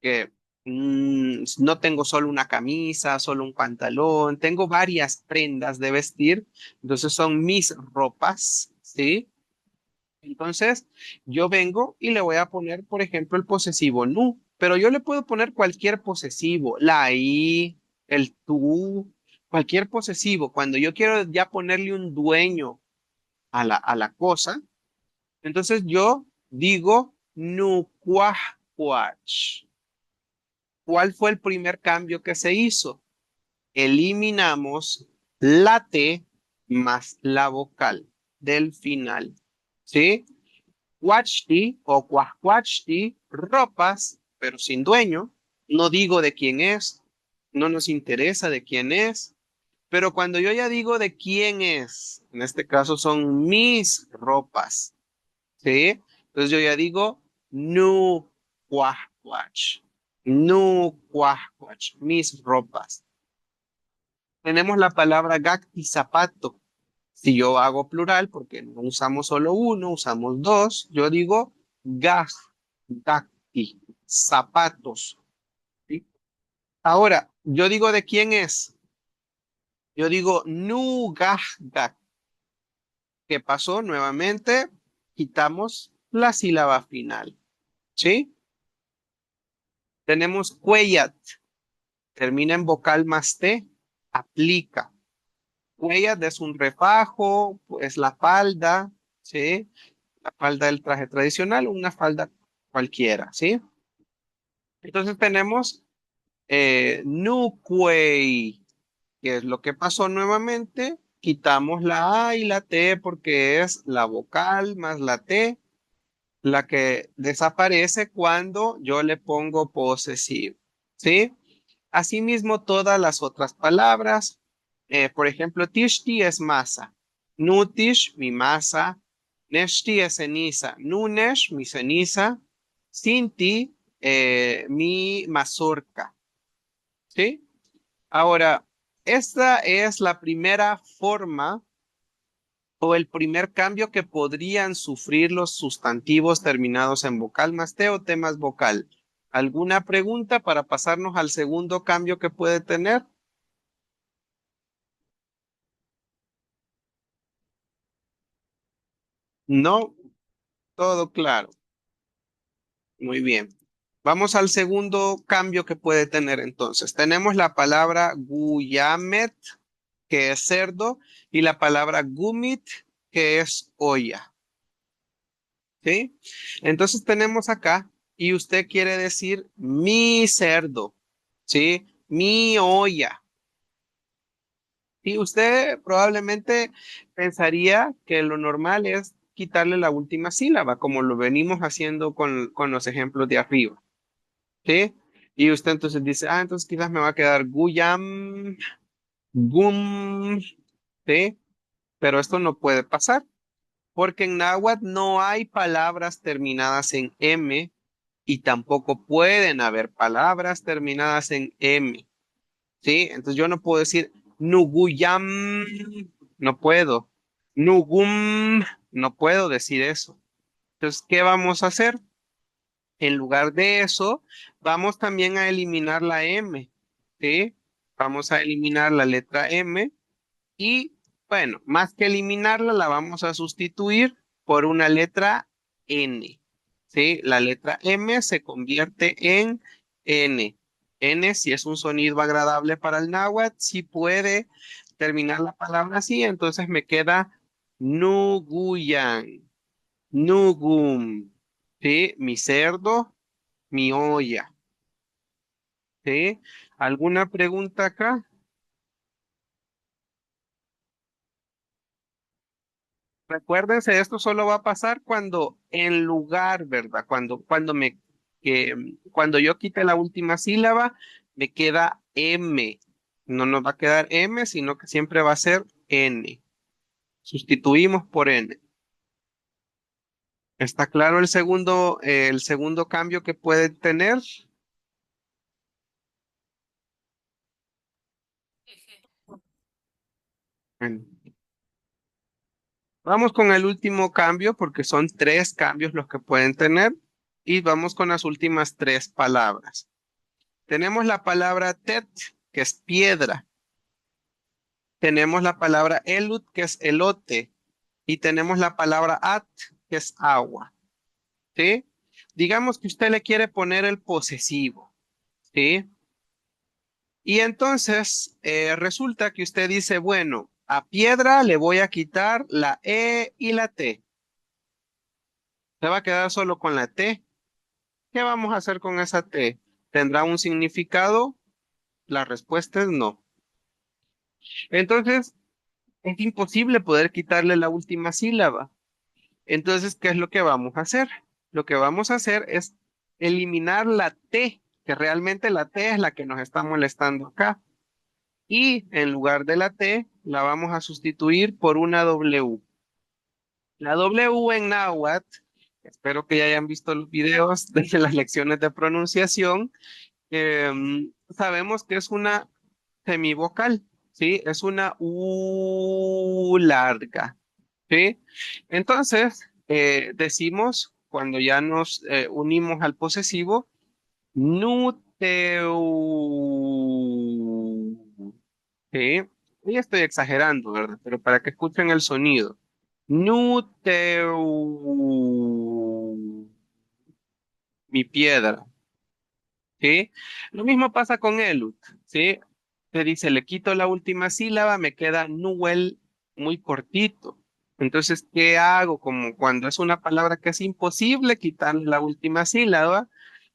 que no tengo solo una camisa, solo un pantalón, tengo varias prendas de vestir, entonces son mis ropas, ¿sí? Entonces yo vengo y le voy a poner, por ejemplo, el posesivo nu, pero yo le puedo poner cualquier posesivo, la i, el tú, cualquier posesivo. Cuando yo quiero ya ponerle un dueño a la cosa, entonces yo digo nucuacuach. ¿Cuál fue el primer cambio que se hizo? Eliminamos la T más la vocal del final. ¿Sí? Cuachti o cuachti, ropas, pero sin dueño. No digo de quién es, no nos interesa de quién es, pero cuando yo ya digo de quién es, en este caso son mis ropas, ¿sí? Entonces yo ya digo nu cuacuach, nu cuacuach, mis ropas. Tenemos la palabra gakti, zapato. Si yo hago plural, porque no usamos solo uno, usamos dos, yo digo gaj, gakti, zapatos. ¿Sí? Ahora, yo digo de quién es. Yo digo nu gaj, gak. ¿Qué pasó? Nuevamente, quitamos la sílaba final. ¿Sí? Tenemos cuellat, termina en vocal más T, aplica. Cuellat es un refajo, es la falda, ¿sí? La falda del traje tradicional, una falda cualquiera, ¿sí? Entonces tenemos nucuey, que es lo que pasó nuevamente. Quitamos la A y la T porque es la vocal más la T, la que desaparece cuando yo le pongo posesivo, ¿sí? Asimismo, todas las otras palabras, por ejemplo, tishti es masa, nutish, mi masa, neshti es ceniza, nunesh, mi ceniza, sinti, mi mazorca, ¿sí? Ahora, esta es la primera forma o el primer cambio que podrían sufrir los sustantivos terminados en vocal más T o T más vocal. ¿Alguna pregunta para pasarnos al segundo cambio que puede tener? No, todo claro. Muy bien. Vamos al segundo cambio que puede tener entonces. Tenemos la palabra guyamet, que es cerdo, y la palabra gumit, que es olla. ¿Sí? Entonces tenemos acá, y usted quiere decir mi cerdo, ¿sí? Mi olla. Y usted probablemente pensaría que lo normal es quitarle la última sílaba, como lo venimos haciendo con los ejemplos de arriba. ¿Sí? Y usted entonces dice, entonces quizás me va a quedar guyam, gum, ¿sí? Pero esto no puede pasar, porque en náhuatl no hay palabras terminadas en M y tampoco pueden haber palabras terminadas en M, ¿sí? Entonces yo no puedo decir nuguyam, no puedo. Nugum, no puedo decir eso. Entonces, ¿qué vamos a hacer? En lugar de eso, vamos también a eliminar la M, ¿sí? Vamos a eliminar la letra M y, bueno, más que eliminarla, la vamos a sustituir por una letra N, ¿sí? La letra M se convierte en N. N, si es un sonido agradable para el náhuatl, si puede terminar la palabra así, entonces me queda Nuguyan, Nugum, ¿sí? Mi cerdo, mi olla, ¿sí? ¿Alguna pregunta acá? Recuérdense, esto solo va a pasar cuando en lugar, ¿verdad? Cuando yo quite la última sílaba, me queda M. No nos va a quedar M, sino que siempre va a ser N. Sustituimos por N. ¿Está claro el segundo cambio que puede tener? Bueno, vamos con el último cambio porque son tres cambios los que pueden tener y vamos con las últimas tres palabras. Tenemos la palabra tet, que es piedra. Tenemos la palabra elut, que es elote. Y tenemos la palabra at, que es agua. ¿Sí? Digamos que usted le quiere poner el posesivo. ¿Sí? Y entonces resulta que usted dice, bueno, a piedra le voy a quitar la E y la T. Se va a quedar solo con la T. ¿Qué vamos a hacer con esa T? ¿Tendrá un significado? La respuesta es no. Entonces, es imposible poder quitarle la última sílaba. Entonces, ¿qué es lo que vamos a hacer? Lo que vamos a hacer es eliminar la T, que realmente la T es la que nos está molestando acá. Y en lugar de la T, la vamos a sustituir por una W. La W en náhuatl, espero que ya hayan visto los videos de las lecciones de pronunciación, sabemos que es una semivocal, ¿sí? Es una U larga, ¿sí? Entonces, decimos, cuando ya nos unimos al posesivo, nuteu, ¿sí? Y estoy exagerando, ¿verdad? Pero para que escuchen el sonido. Nuteu, mi piedra. ¿Sí? Lo mismo pasa con elut, ¿sí? Se dice, le quito la última sílaba, me queda nuel muy cortito. Entonces, ¿qué hago? Como cuando es una palabra que es imposible quitarle la última sílaba,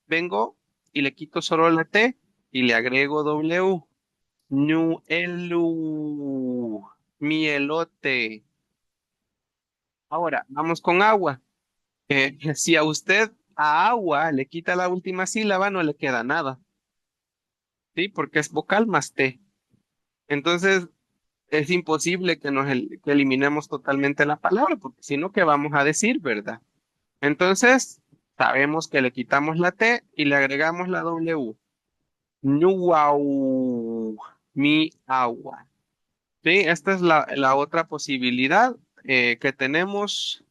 vengo y le quito solo la T y le agrego W. Nuelu, mi elote. Ahora, vamos con agua. Si a usted a agua le quita la última sílaba, no le queda nada. ¿Sí? Porque es vocal más T. Entonces, es imposible que eliminemos totalmente la palabra, porque si no, ¿qué vamos a decir, verdad? Entonces, sabemos que le quitamos la T y le agregamos la W. Nuau, mi agua. ¿Sí? Esta es la otra posibilidad. que tenemos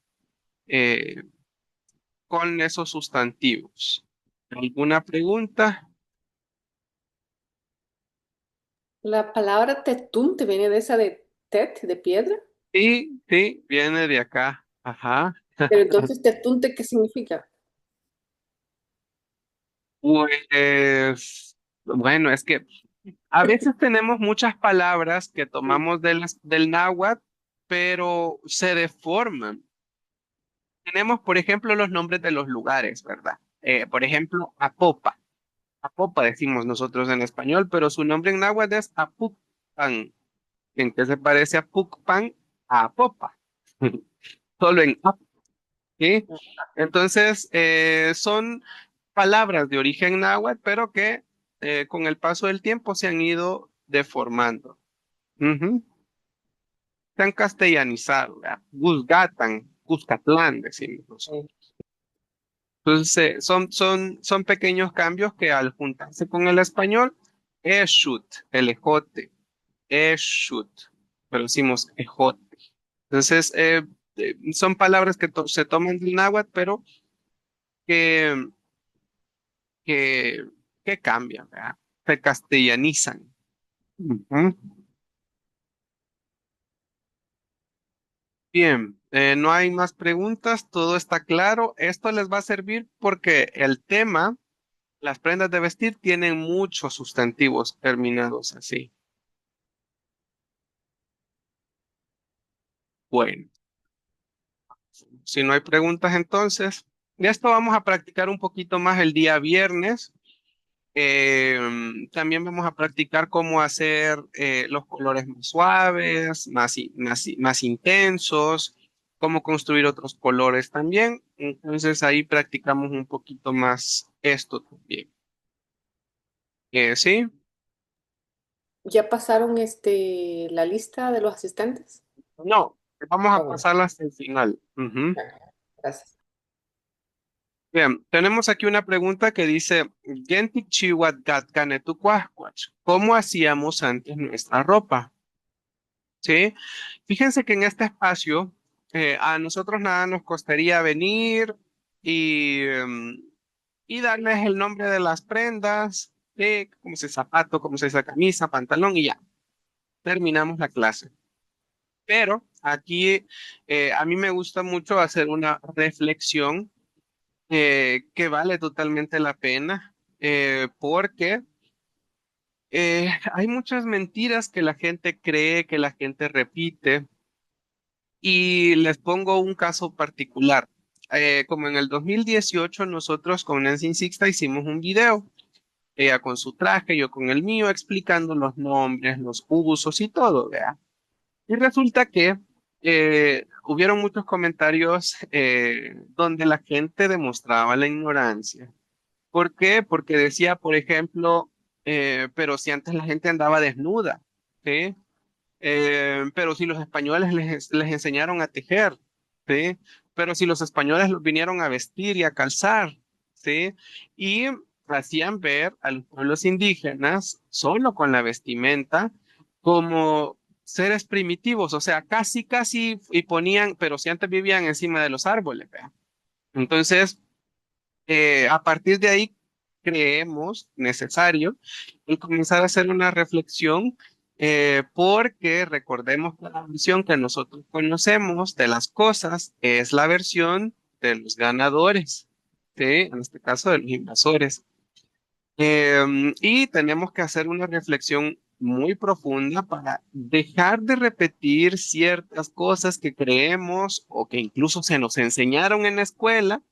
con esos sustantivos. ¿Alguna pregunta? La palabra tetunte viene de esa de tet, de piedra. Sí, sí, viene de acá. Ajá. Pero entonces tetunte, ¿qué significa? Pues, bueno, es que a veces tenemos muchas palabras que tomamos del náhuatl, pero se deforman. Tenemos, por ejemplo, los nombres de los lugares, ¿verdad? Por ejemplo, Apopa. Apopa decimos nosotros en español, pero su nombre en náhuatl es Apucpan. ¿En qué se parece Apucpan a Apopa? Solo en Ap, ¿sí? Entonces, son palabras de origen náhuatl, pero que con el paso del tiempo se han ido deformando. Ujú. Se han castellanizado, ¿verdad? Cuscatlan, Cuscatlán, decimos nosotros. Entonces, son pequeños cambios que al juntarse con el español, eshut, el ejote, eshut, pero decimos ejote. Entonces, son palabras que se toman del náhuatl, pero que, que, que cambian, ¿verdad? Se castellanizan. Ujú. Bien, no hay más preguntas, todo está claro. Esto les va a servir porque el tema, las prendas de vestir, tienen muchos sustantivos terminados así. Bueno, si no hay preguntas entonces, de esto vamos a practicar un poquito más el día viernes. También vamos a practicar cómo hacer los colores más suaves, más intensos, cómo construir otros colores también. Entonces ahí practicamos un poquito más esto también. ¿Sí? ¿Ya pasaron la lista de los asistentes? No, vamos Ah, a bueno, pasarla hasta el final. Ujú. ya, gracias. Bien, tenemos aquí una pregunta que dice, "Gentik chihuat gatkanetu cuascuach". ¿Cómo hacíamos antes nuestra ropa? ¿Sí? Fíjense que en este espacio a nosotros nada nos costaría venir y darles el nombre de las prendas, como se zapato, como se dice camisa, pantalón y ya, terminamos la clase. Pero aquí a mí me gusta mucho hacer una reflexión que vale totalmente la pena porque hay muchas mentiras que la gente cree, que la gente repite. Y les pongo un caso particular. Como en el 2018 nosotros con Nancy Sixta hicimos un video, ella con su traje, yo con el mío, explicando los nombres, los usos y todo, ¿vea? Y resulta que hubieron muchos comentarios donde la gente demostraba la ignorancia. ¿Por qué? Porque decía, por ejemplo, pero si antes la gente andaba desnuda, ¿sí? Pero si los españoles les enseñaron a tejer, ¿sí? Pero si los españoles los vinieron a vestir y a calzar, ¿sí? Y hacían ver a los pueblos indígenas solo con la vestimenta como seres primitivos, o sea, casi, casi, y ponían, pero si antes vivían encima de los árboles, ¿vea? Entonces, a partir de ahí creemos necesario el comenzar a hacer una reflexión porque recordemos que la versión que nosotros conocemos de las cosas es la versión de los ganadores, ¿sí? En este caso de los invasores. Y tenemos que hacer una reflexión muy profunda para dejar de repetir ciertas cosas que creemos o que incluso se nos enseñaron en la escuela,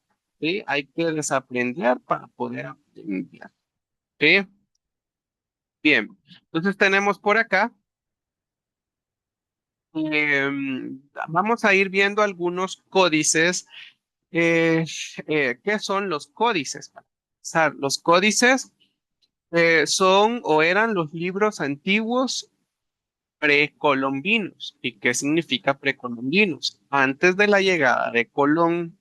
¿sí? Hay que desaprender para poder aprender, ¿sí? Bien, entonces tenemos por acá, vamos a ir viendo algunos códices. eh, ¿Qué son los códices? Para empezar, los códices son o eran los libros antiguos precolombinos. ¿Y qué significa precolombinos? Antes de la llegada de Colón.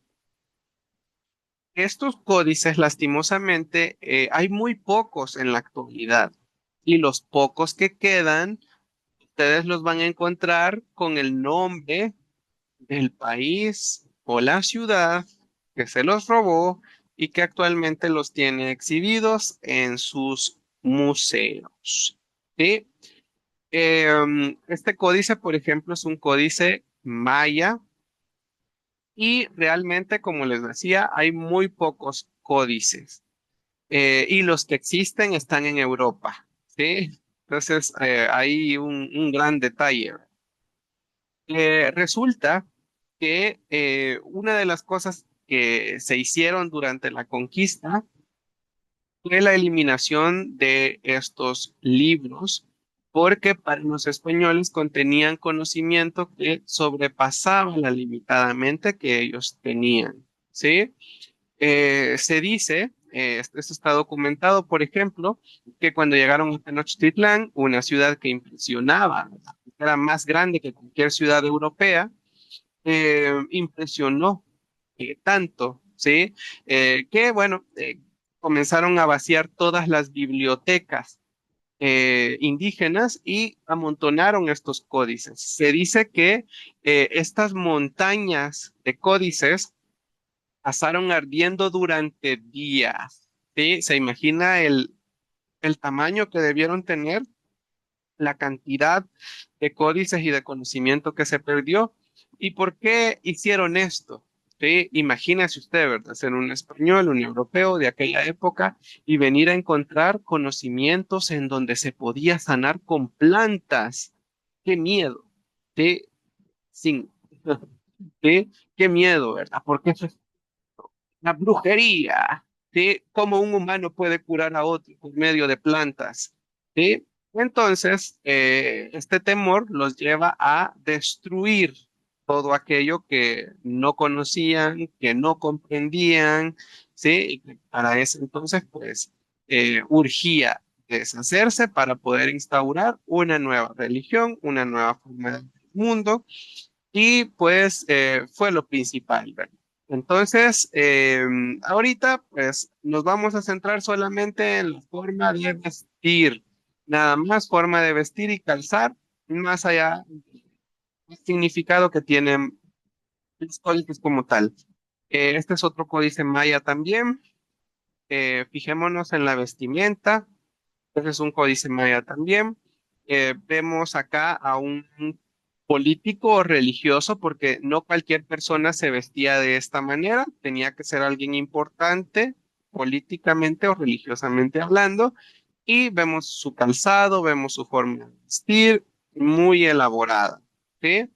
Estos códices, lastimosamente, hay muy pocos en la actualidad. Y los pocos que quedan, ustedes los van a encontrar con el nombre el país o la ciudad que se los robó y que actualmente los tiene exhibidos en sus museos. ¿Sí? Este códice, por ejemplo, es un códice maya y realmente, como les decía, hay muy pocos códices y los que existen están en Europa. ¿Sí? Entonces, hay un gran detalle. Resulta que una de las cosas que se hicieron durante la conquista fue la eliminación de estos libros, porque para los españoles contenían conocimiento que sobrepasaba la limitada mente que ellos tenían, ¿sí? Se dice, esto está documentado, por ejemplo, que cuando llegaron a Tenochtitlán, una ciudad que impresionaba, era más grande que cualquier ciudad europea, impresionó tanto, ¿sí? Que, bueno, comenzaron a vaciar todas las bibliotecas indígenas y amontonaron estos códices. Se dice que estas montañas de códices pasaron ardiendo durante días, ¿sí? ¿Se imagina el tamaño que debieron tener? La cantidad de códices y de conocimiento que se perdió. ¿Y por qué hicieron esto? ¿Sí? Imagínese usted, ¿verdad? Ser un español, un europeo de aquella época y venir a encontrar conocimientos en donde se podía sanar con plantas. ¡Qué miedo! ¿Sí? Sin, ¿sí? ¡Qué miedo, ¿verdad? Porque eso es la brujería, ¿sí? ¿Cómo un humano puede curar a otro por medio de plantas? ¿Sí? Entonces, este temor los lleva a destruir todo aquello que no conocían, que no comprendían, ¿sí? Y que para ese entonces, pues, urgía deshacerse para poder instaurar una nueva religión, una nueva forma de ver el mundo, y pues fue lo principal, ¿verdad? Entonces, ahorita pues nos vamos a centrar solamente en la forma de vestir, nada más forma de vestir y calzar, más allá del significado que tienen los códices como tal. Este es otro códice maya también. Fijémonos en la vestimenta. Este es un códice maya también. Vemos acá a un político o religioso, porque no cualquier persona se vestía de esta manera, tenía que ser alguien importante políticamente o religiosamente hablando, y vemos su calzado, vemos su forma de vestir, muy elaborada, ¿sí?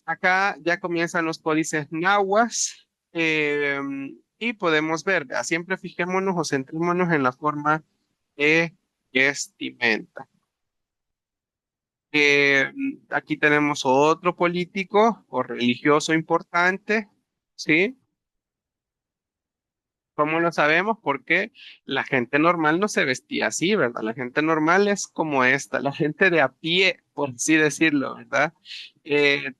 Acá ya comienzan los códices nahuas, y podemos ver, ¿verdad? Siempre fijémonos o centrémonos en la forma de vestimenta. Aquí tenemos otro político o religioso importante, ¿sí? ¿Cómo lo sabemos? Porque la gente normal no se vestía así, ¿verdad? La gente normal es como esta, la gente de a pie, por así decirlo, ¿verdad?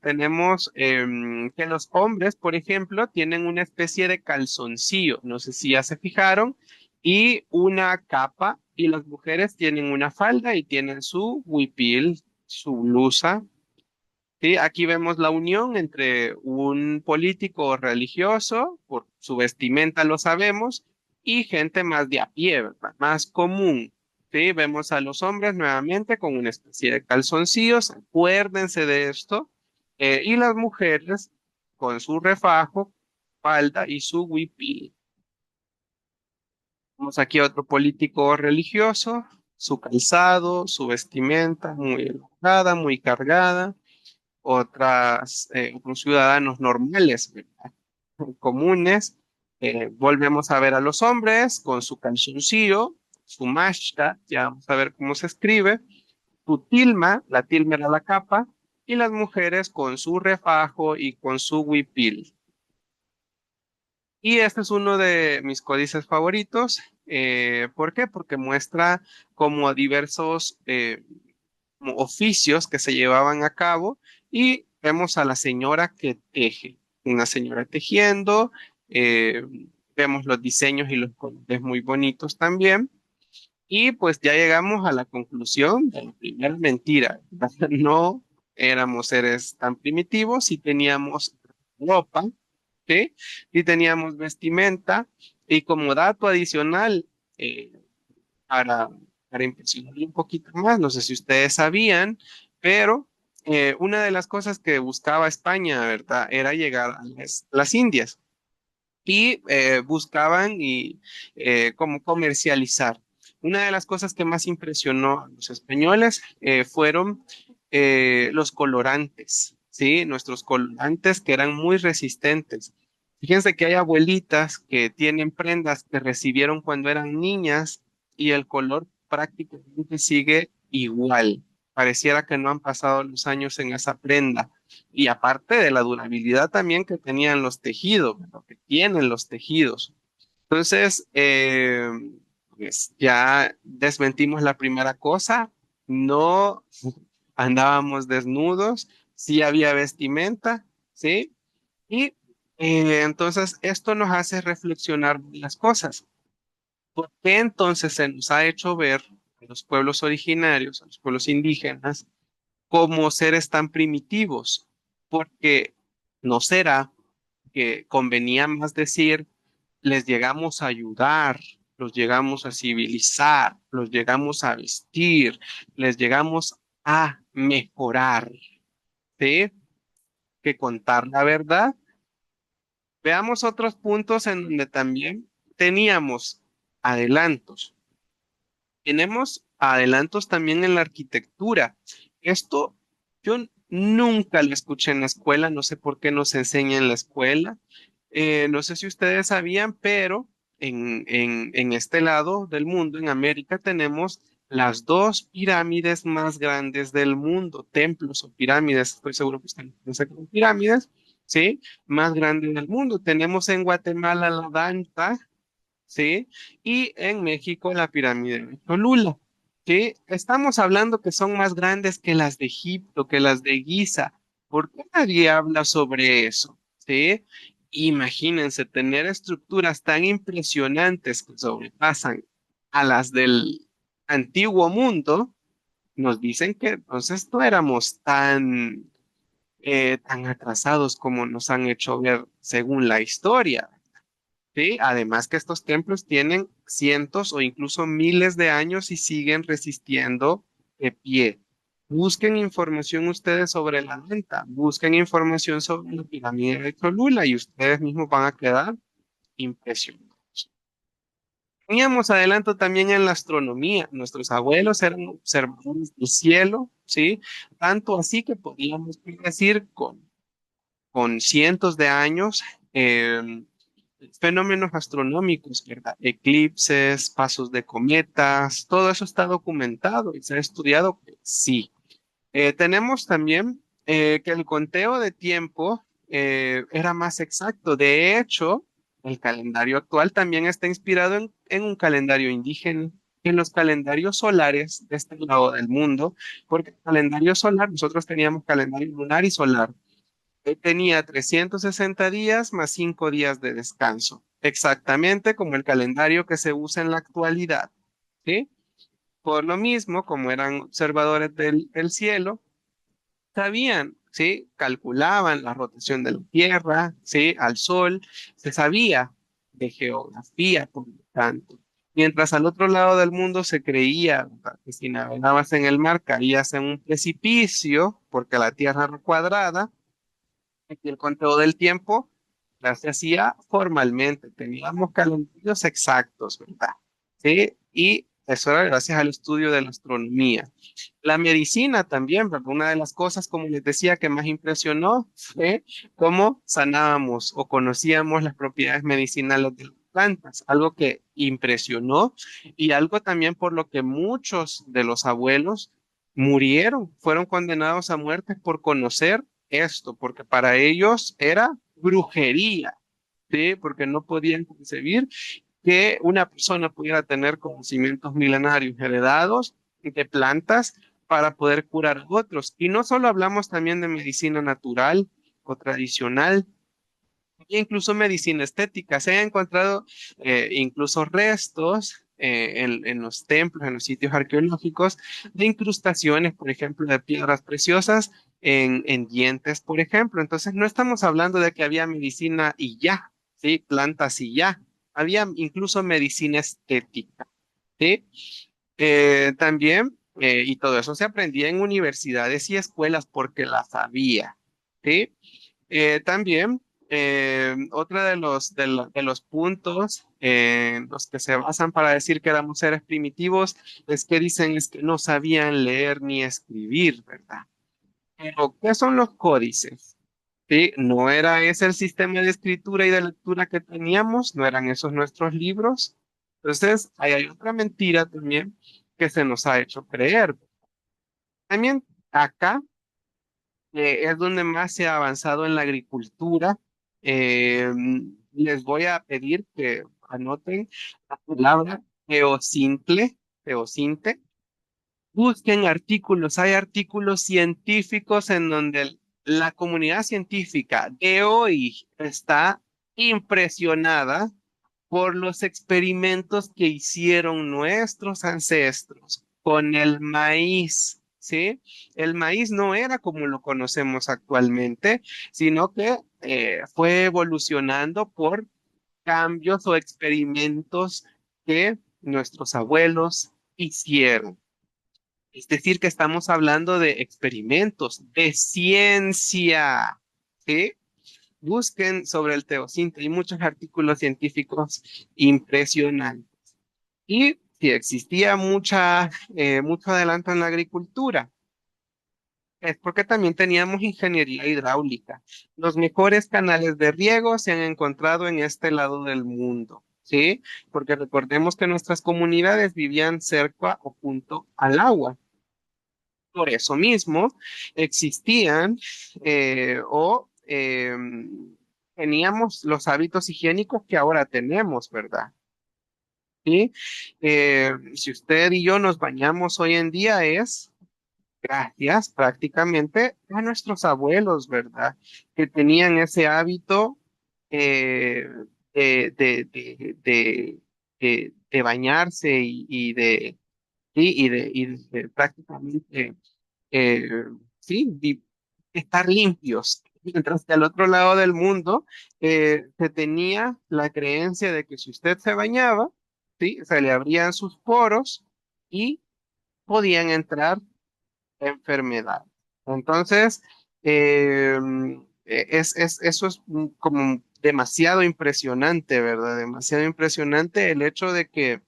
Tenemos que los hombres, por ejemplo, tienen una especie de calzoncillo, no sé si ya se fijaron, y una capa, y las mujeres tienen una falda y tienen su huipil, su blusa. Sí, aquí vemos la unión entre un político religioso, por su vestimenta lo sabemos, y gente más de a pie, ¿verdad? Más común. Sí, vemos a los hombres nuevamente con una especie de calzoncillos, acuérdense de esto, y las mujeres con su refajo, falda y su huipil. Vemos aquí otro político religioso, su calzado, su vestimenta muy elaborada, muy cargada, otros ciudadanos normales, ¿verdad? Comunes. Volvemos a ver a los hombres con su calzoncillo, su mashta, ya vamos a ver cómo se escribe, su tilma, la tilma era la capa, y las mujeres con su refajo y con su huipil. Y este es uno de mis códices favoritos. ¿Por qué? Porque muestra como diversos como oficios que se llevaban a cabo y vemos a la señora que teje, una señora tejiendo, eh, vemos los diseños y los colores muy bonitos también. Y pues ya llegamos a la conclusión de la primera mentira, ¿verdad? No éramos seres tan primitivos y teníamos ropa, ¿sí? Y teníamos vestimenta. Y como dato adicional, eh, para, para impresionar un poquito más, no sé si ustedes sabían, pero una de las cosas que buscaba España, ¿verdad? Era llegar a las Indias y buscaban y cómo comercializar. Una de las cosas que más impresionó a los españoles fueron los colorantes, ¿sí? Nuestros colorantes que eran muy resistentes. Fíjense que hay abuelitas que tienen prendas que recibieron cuando eran niñas y el color prácticamente sigue igual. Pareciera que no han pasado los años en esa prenda. Y aparte de la durabilidad también que tenían los tejidos, lo que tienen los tejidos. Entonces, pues ya desmentimos la primera cosa, no andábamos desnudos, sí había vestimenta, ¿sí? Y entonces esto nos hace reflexionar las cosas. ¿Por qué entonces se nos ha hecho ver a los pueblos originarios, a los pueblos indígenas, como seres tan primitivos? Porque no será que convenía más decir, les llegamos a ayudar, los llegamos a civilizar, los llegamos a vestir, les llegamos a mejorar, ¿sí? Que contar la verdad. Veamos otros puntos en donde también teníamos adelantos. Tenemos adelantos también en la arquitectura. Esto yo nunca lo escuché en la escuela, no sé por qué nos enseña en la escuela. No sé si ustedes sabían, pero en este lado del mundo, en América, tenemos las dos pirámides más grandes del mundo, templos o pirámides, estoy seguro que ustedes conocen como pirámides, ¿sí? Más grandes del mundo. Tenemos en Guatemala la Danta, ¿sí? Y en México la pirámide de Cholula, ¿sí? Estamos hablando que son más grandes que las de Egipto, que las de Giza. ¿Por qué nadie habla sobre eso? ¿Sí? Imagínense tener estructuras tan impresionantes que sobrepasan a las del antiguo mundo. Nos dicen que entonces no éramos tan atrasados como nos han hecho ver según la historia. Sí, además que estos templos tienen cientos o incluso miles de años y siguen resistiendo de pie. Busquen información ustedes sobre la venta, busquen información sobre la pirámide de Cholula y ustedes mismos van a quedar impresionados. Teníamos adelanto también en la astronomía. Nuestros abuelos eran observadores del cielo, ¿sí? Tanto así que podíamos decir con cientos de años. Fenómenos astronómicos, ¿verdad? Eclipses, pasos de cometas, todo eso está documentado y se ha estudiado, sí. Tenemos también que el conteo de tiempo era más exacto. De hecho, el calendario actual también está inspirado en un calendario indígena, en los calendarios solares de este lado del mundo, porque el calendario solar, nosotros teníamos calendario lunar y solar. Tenía 360 días más 5 días de descanso, exactamente como el calendario que se usa en la actualidad, ¿sí? Por lo mismo, como eran observadores del cielo, sabían, ¿sí? Calculaban la rotación de la Tierra, ¿sí? Al Sol, se sabía de geografía, por lo tanto. Mientras al otro lado del mundo se creía, ¿verdad?, que si navegabas en el mar caías en un precipicio porque la Tierra era cuadrada. Aquí el conteo del tiempo se hacía formalmente, teníamos calendarios exactos, ¿verdad? Sí, y eso era gracias al estudio de la astronomía. La medicina también, ¿verdad? Una de las cosas, como les decía, que más impresionó fue cómo sanábamos o conocíamos las propiedades medicinales de las plantas, algo que impresionó y algo también por lo que muchos de los abuelos murieron, fueron condenados a muerte por conocer esto, porque para ellos era brujería, ¿sí? Porque no podían concebir que una persona pudiera tener conocimientos milenarios heredados de plantas para poder curar a otros. Y no solo hablamos también de medicina natural o tradicional, e incluso medicina estética. Se han encontrado incluso restos en los templos, en los sitios arqueológicos, de incrustaciones, por ejemplo, de piedras preciosas en dientes, por ejemplo. Entonces, no estamos hablando de que había medicina y ya, ¿sí? Plantas y ya. Había incluso medicina estética, ¿sí? También, y todo eso se aprendía en universidades y escuelas porque las había, ¿sí? También, otro de los puntos en los que se basan para decir que éramos seres primitivos es que dicen es que no sabían leer ni escribir, ¿verdad? Pero, ¿qué son los códices? ¿Sí? No era ese el sistema de escritura y de lectura que teníamos, no eran esos nuestros libros. Entonces, ahí hay otra mentira también que se nos ha hecho creer. También acá es donde más se ha avanzado en la agricultura. Eh, Les voy a pedir que anoten la palabra teocinte. Busquen artículos, hay artículos científicos en donde la comunidad científica de hoy está impresionada por los experimentos que hicieron nuestros ancestros con el maíz, ¿sí? El maíz no era como lo conocemos actualmente, sino que fue evolucionando por cambios o experimentos que nuestros abuelos hicieron. Es decir, que estamos hablando de experimentos, de ciencia, ¿sí? Busquen sobre el teocinte, hay muchos artículos científicos impresionantes. Y si existía mucho adelanto en la agricultura, es porque también teníamos ingeniería hidráulica. Los mejores canales de riego se han encontrado en este lado del mundo, ¿sí? Porque recordemos que nuestras comunidades vivían cerca o junto al agua. Por eso mismo existían teníamos los hábitos higiénicos que ahora tenemos, ¿verdad? ¿Sí? Si usted y yo nos bañamos hoy en día es gracias prácticamente a nuestros abuelos, ¿verdad? Que tenían ese hábito eh, de bañarse y de prácticamente eh, sí, estar limpios. Mientras que al otro lado del mundo se tenía la creencia de que si usted se bañaba, sí, se le abrían sus poros y podían entrar enfermedades. Entonces, eh, eso es como demasiado impresionante, ¿verdad? Demasiado impresionante el hecho de que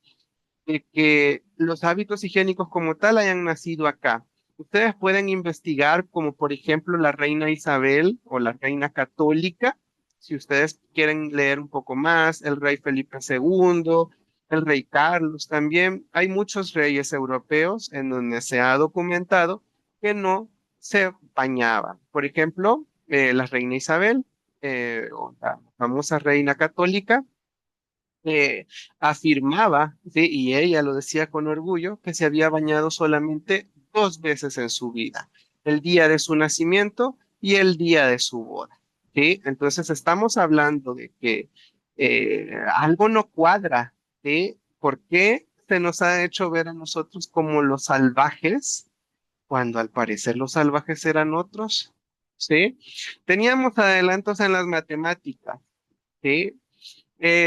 los hábitos higiénicos como tal hayan nacido acá. Ustedes pueden investigar como por ejemplo la reina Isabel o la reina católica, si ustedes quieren leer un poco más, el rey Felipe II, el rey Carlos también. Hay muchos reyes europeos en donde se ha documentado que no se bañaban. Por ejemplo, la reina Isabel, o la famosa reina católica, eh, afirmaba, ¿sí? Y ella lo decía con orgullo, que se había bañado solamente 2 veces en su vida, el día de su nacimiento y el día de su boda, ¿sí? Entonces estamos hablando de que algo no cuadra, ¿sí? ¿Por qué se nos ha hecho ver a nosotros como los salvajes, cuando al parecer los salvajes eran otros? ¿Sí? Teníamos adelantos en las matemáticas, ¿sí?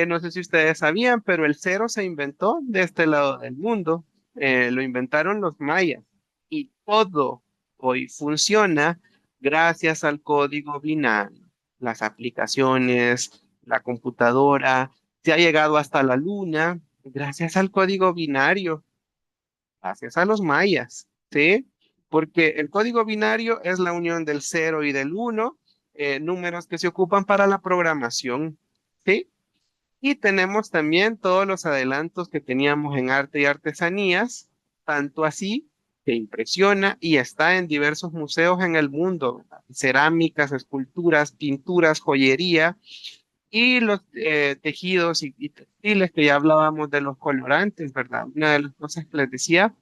No sé si ustedes sabían, pero el cero se inventó de este lado del mundo. Lo inventaron los mayas. Y todo hoy funciona gracias al código binario. Las aplicaciones, la computadora, se ha llegado hasta la luna gracias al código binario, gracias a los mayas, ¿sí? Porque el código binario es la unión del cero y del uno, números que se ocupan para la programación, ¿sí? Y tenemos también todos los adelantos que teníamos en arte y artesanías, tanto así que impresiona y está en diversos museos en el mundo, ¿verdad? Cerámicas, esculturas, pinturas, joyería y los tejidos y textiles que ya hablábamos de los colorantes, ¿verdad? Una de las cosas que les decía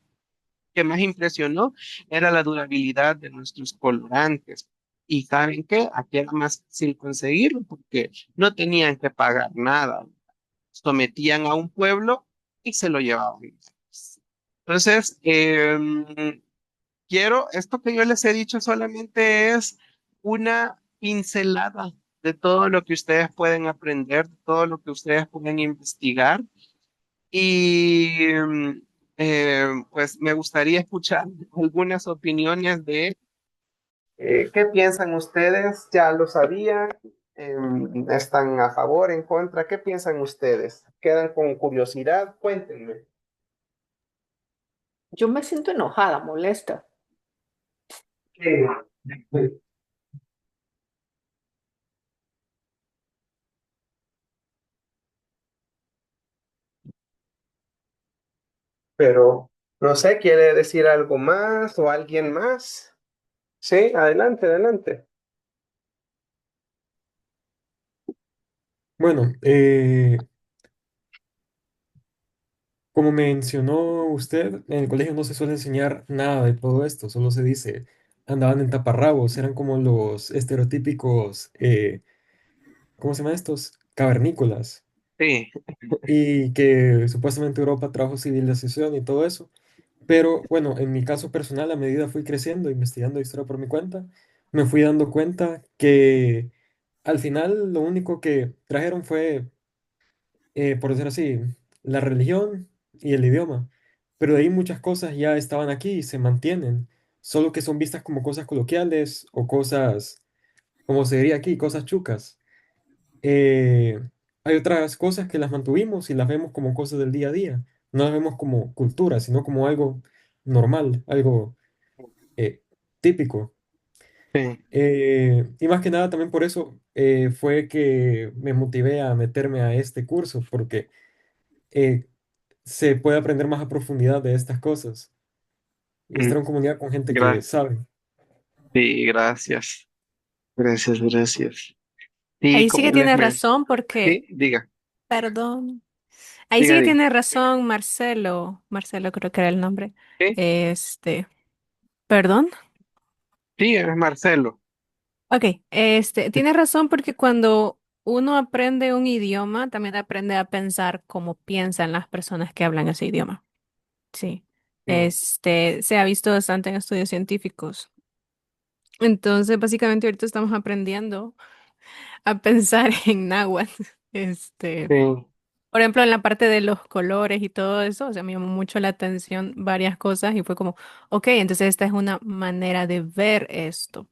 que más impresionó era la durabilidad de nuestros colorantes. Y ¿saben qué? Aquí era más fácil conseguirlo porque no tenían que pagar nada, sometían a un pueblo y se lo llevaban. Entonces, esto que yo les he dicho solamente es una pincelada de todo lo que ustedes pueden aprender, de todo lo que ustedes pueden investigar. Y pues me gustaría escuchar algunas opiniones de qué piensan ustedes. Ya lo sabían, están a favor, en contra. ¿Qué piensan ustedes? ¿Quedan con curiosidad? Cuéntenme. Yo me siento enojada, molesta. Sí. Pero no sé, ¿quiere decir algo más o alguien más? Sí, adelante, adelante. Bueno, como mencionó usted, en el colegio no se suele enseñar nada de todo esto, solo se dice, andaban en taparrabos, eran como los estereotípicos, ¿cómo se llaman estos? Cavernícolas, Sí, y que supuestamente Europa trajo civilización y todo eso. Pero bueno, en mi caso personal, a medida fui creciendo, investigando historia por mi cuenta, me fui dando cuenta que al final lo único que trajeron fue, por decir así, la religión y el idioma. Pero de ahí muchas cosas ya estaban aquí y se mantienen, solo que son vistas como cosas coloquiales o cosas, como se diría aquí, cosas chucas. Eh, Hay otras cosas que las mantuvimos y las vemos como cosas del día a día. No las vemos como cultura, sino como algo normal, algo eh, típico. sí. Y más que nada también por eso fue que me motivé a meterme a este curso, porque eh, se puede aprender más a profundidad de estas cosas y Mm, estar en comunidad con gente que gra- sabe. sí, gracias. Gracias, gracias. Sí, Ahí sí que como les tiene men. razón porque, Sí, diga, perdón, ahí sí diga, que diga. tiene razón Marcelo, Marcelo creo que era el nombre. Sí, Perdón. sí, es Marcelo. Ok, tiene razón porque cuando uno aprende un idioma, también aprende a pensar como piensan las personas que hablan ese idioma. Sí, Sí, se ha visto bastante en estudios científicos. Entonces, básicamente ahorita estamos aprendiendo a pensar en náhuatl. sí. Por ejemplo, en la parte de los colores y todo eso, o sea, me llamó mucho la atención varias cosas y fue como, ok, entonces esta es una manera de ver esto.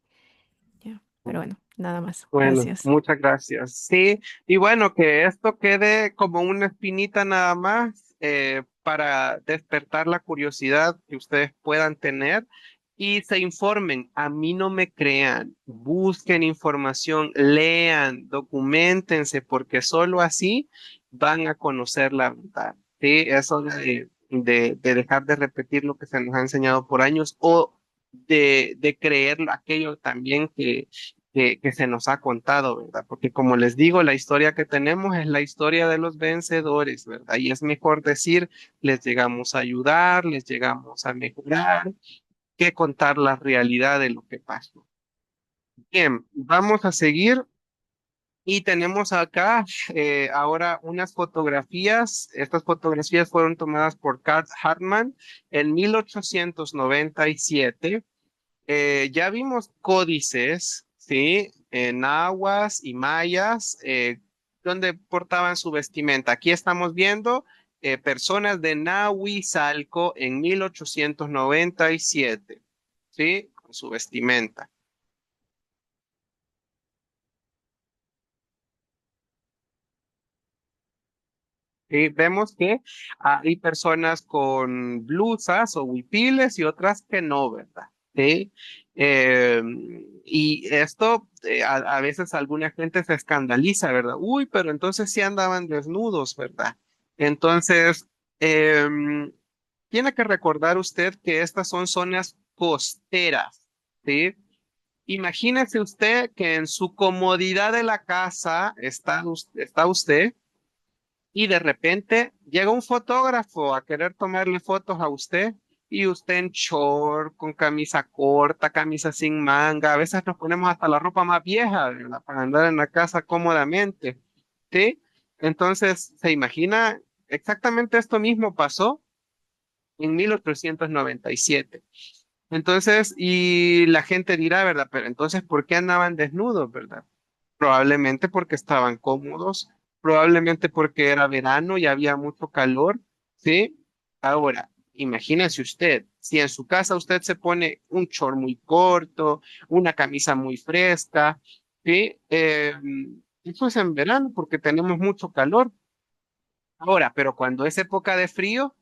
Ya, pero bueno, nada más. Bueno, Gracias. muchas gracias. Sí, y bueno, que esto quede como una espinita nada más para despertar la curiosidad que ustedes puedan tener y se informen. A mí no me crean, busquen información, lean, documentense, porque solo así van a conocer la verdad. Sí, eso de dejar de repetir lo que se nos ha enseñado por años o de creer aquello también que se nos ha contado, ¿verdad? Porque como les digo, la historia que tenemos es la historia de los vencedores, ¿verdad? Y es mejor decir, les llegamos a ayudar, les llegamos a mejorar, que contar la realidad de lo que pasó. Bien, vamos a seguir y tenemos acá ahora unas fotografías. Estas fotografías fueron tomadas por Carl Hartmann en 1897. Ya vimos códices, ¿sí? Nahuas y mayas, donde portaban su vestimenta. Aquí estamos viendo personas de Nahuizalco en 1897, ¿sí? Con su vestimenta. Y vemos que hay personas con blusas o huipiles y otras que no, ¿verdad? Sí. Eh, y esto a veces alguna gente se escandaliza, ¿verdad? Uy, pero entonces sí andaban desnudos, ¿verdad? Entonces, tiene que recordar usted que estas son zonas costeras, ¿sí? Imagínese usted que en su comodidad de la casa está usted y de repente llega un fotógrafo a querer tomarle fotos a usted y usted en short, con camisa corta, camisa sin manga, a veces nos ponemos hasta la ropa más vieja, ¿verdad? Para andar en la casa cómodamente, ¿sí? Entonces, ¿se imagina? Exactamente esto mismo pasó en 1897. Entonces, y la gente dirá, ¿verdad? Pero entonces, ¿por qué andaban desnudos, verdad? Probablemente porque estaban cómodos, probablemente porque era verano y había mucho calor, ¿sí? Ahora, imagínese usted, si en su casa usted se pone un short muy corto, una camisa muy fresca, ¿sí? Eso es en verano porque tenemos mucho calor. Ahora, pero cuando es época de frío,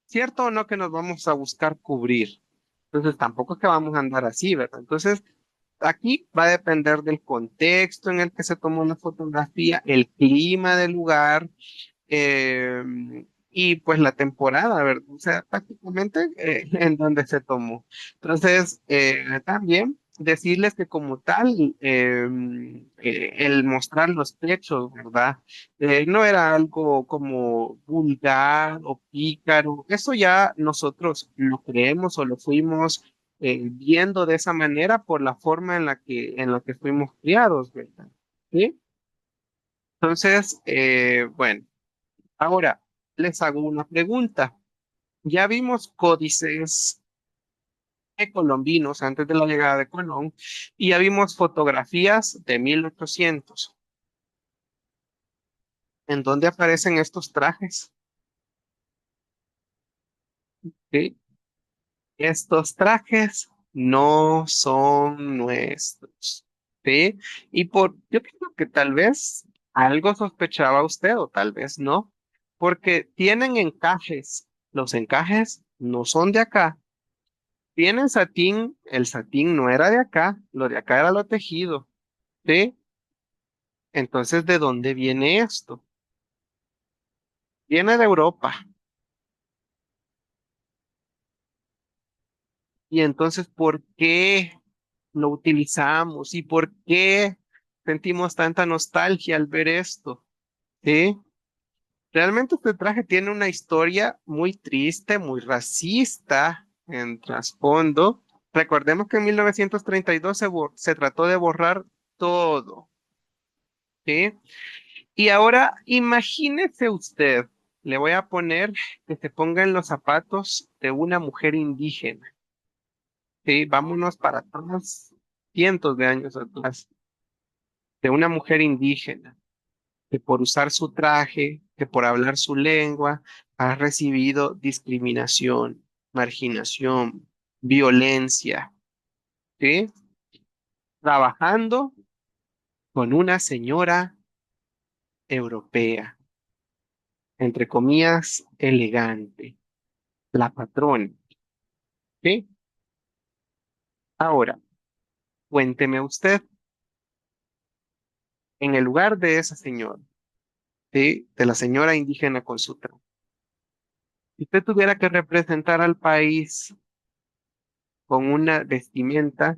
¿cierto o no que nos vamos a buscar cubrir? Entonces tampoco es que vamos a andar así, ¿verdad? Entonces, aquí va a depender del contexto en el que se tomó la fotografía, el clima del lugar eh, y pues la temporada, ¿verdad? O sea, prácticamente en donde se tomó. Entonces, también decirles que como tal, el mostrar los pechos, ¿verdad? No era algo como vulgar o pícaro. Eso ya nosotros lo creemos o lo fuimos viendo de esa manera por la forma en la que fuimos criados, ¿verdad? ¿Sí? Entonces, bueno. Ahora, les hago una pregunta. Ya vimos códices colombinos antes de la llegada de Colón y ya vimos fotografías de 1800. ¿En dónde aparecen estos trajes? ¿Sí? Estos trajes no son nuestros. ¿Sí? Yo creo que tal vez algo sospechaba usted o tal vez no, porque tienen encajes. Los encajes no son de acá. Tienen satín, el satín no era de acá, lo de acá era lo tejido, ¿sí? Entonces, ¿de dónde viene esto? Viene de Europa. Y entonces, ¿por qué lo utilizamos? ¿Y por qué sentimos tanta nostalgia al ver esto? ¿Sí? Realmente este traje tiene una historia muy triste, muy racista en trasfondo. Recordemos que en 1932 se trató de borrar todo, ¿sí? Y ahora imagínese usted, le voy a poner que se ponga en los zapatos de una mujer indígena. Sí, vámonos para atrás, cientos de años atrás, de una mujer indígena que por usar su traje, que por hablar su lengua, ha recibido discriminación, marginación, violencia, ¿sí? Trabajando con una señora europea, entre comillas, elegante, la patrona. ¿Sí? Ahora, cuénteme usted, en el lugar de esa señora, ¿sí? De la señora indígena con su traje, si usted tuviera que representar al país con una vestimenta,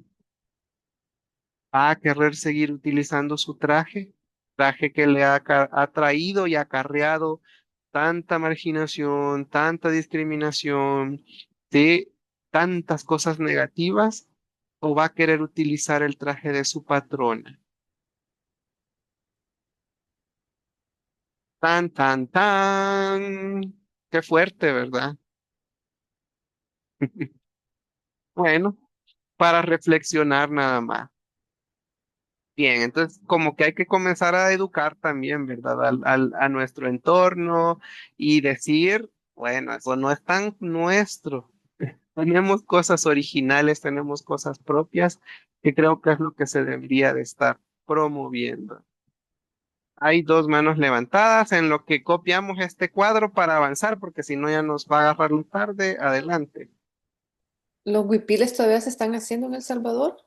¿va a querer seguir utilizando su traje? Traje que le ha traído y acarreado tanta marginación, tanta discriminación, ¿sí? Tantas cosas negativas, ¿o va a querer utilizar el traje de su patrona? Tan, tan, tan. Qué fuerte, ¿verdad? Bueno, para reflexionar nada más. Bien, entonces como que hay que comenzar a educar también, ¿verdad? A nuestro entorno y decir, bueno, eso no es tan nuestro. Tenemos cosas originales, tenemos cosas propias, que creo que es lo que se debería de estar promoviendo. Hay dos manos levantadas en lo que copiamos este cuadro para avanzar, porque si no ya nos va a agarrar un tarde. Adelante. ¿Los huipiles todavía se están haciendo en El Salvador?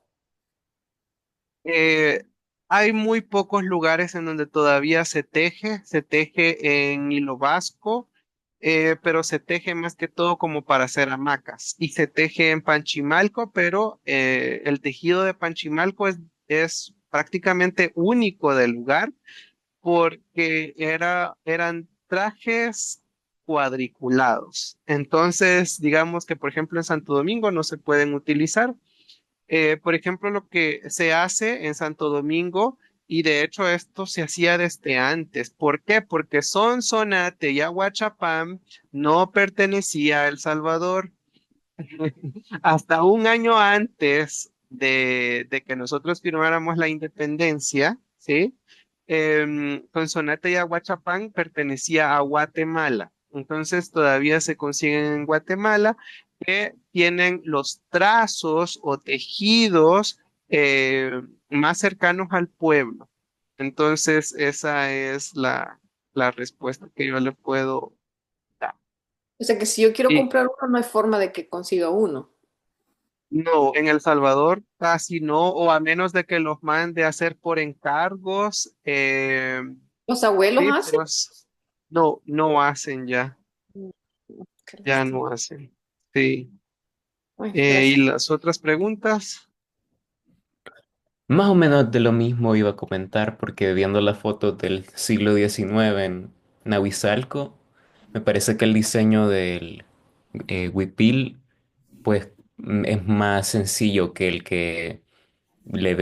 Eh, Hay muy pocos lugares en donde todavía se teje en hilo vasco, pero se teje más que todo como para hacer hamacas. Y se teje en Panchimalco, pero el tejido de Panchimalco es prácticamente único del lugar porque eran trajes cuadriculados. Entonces, digamos que, por ejemplo, en Santo Domingo no se pueden utilizar. Por ejemplo, lo que se hace en Santo Domingo, y de hecho esto se hacía desde antes. ¿Por qué? Porque Sonsonate y Aguachapán no pertenecía a El Salvador. hasta un año antes de que nosotros firmáramos la independencia, ¿sí? Sonsonate y Aguachapán pertenecía a Guatemala. Entonces todavía se consiguen en Guatemala que tienen los trazos o tejidos más cercanos al pueblo. Entonces esa es la respuesta que yo le puedo dar. O sea que si yo quiero Y comprar uno, no hay forma de que consiga uno. no, en El Salvador casi no, o a menos de que los mande a hacer por encargos. ¿Los abuelos Sí, hacen? pero no, no hacen ya, Mm, qué ya lástima. no hacen. Sí. Ay, ¿Y gracias. las otras preguntas? Más o menos de lo mismo iba a comentar, porque viendo las fotos del siglo XIX en Nahuizalco, me parece que el diseño del huipil, pues es más sencillo que el que le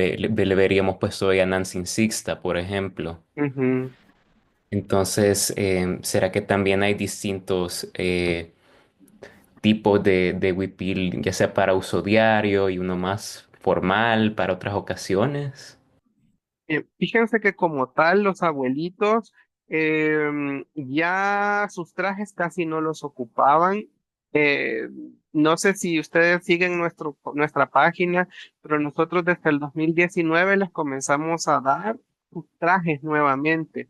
veríamos puesto hoy a Nancy Sixta, por ejemplo. Ujú. Entonces, ¿será que también hay distintos tipos de huipil, ya sea para uso diario y uno más formal para otras ocasiones? Fíjense que como tal los abuelitos ya sus trajes casi no los ocupaban. Eh, no sé si ustedes siguen nuestra página, pero nosotros desde el 2019 les comenzamos a dar sus trajes nuevamente.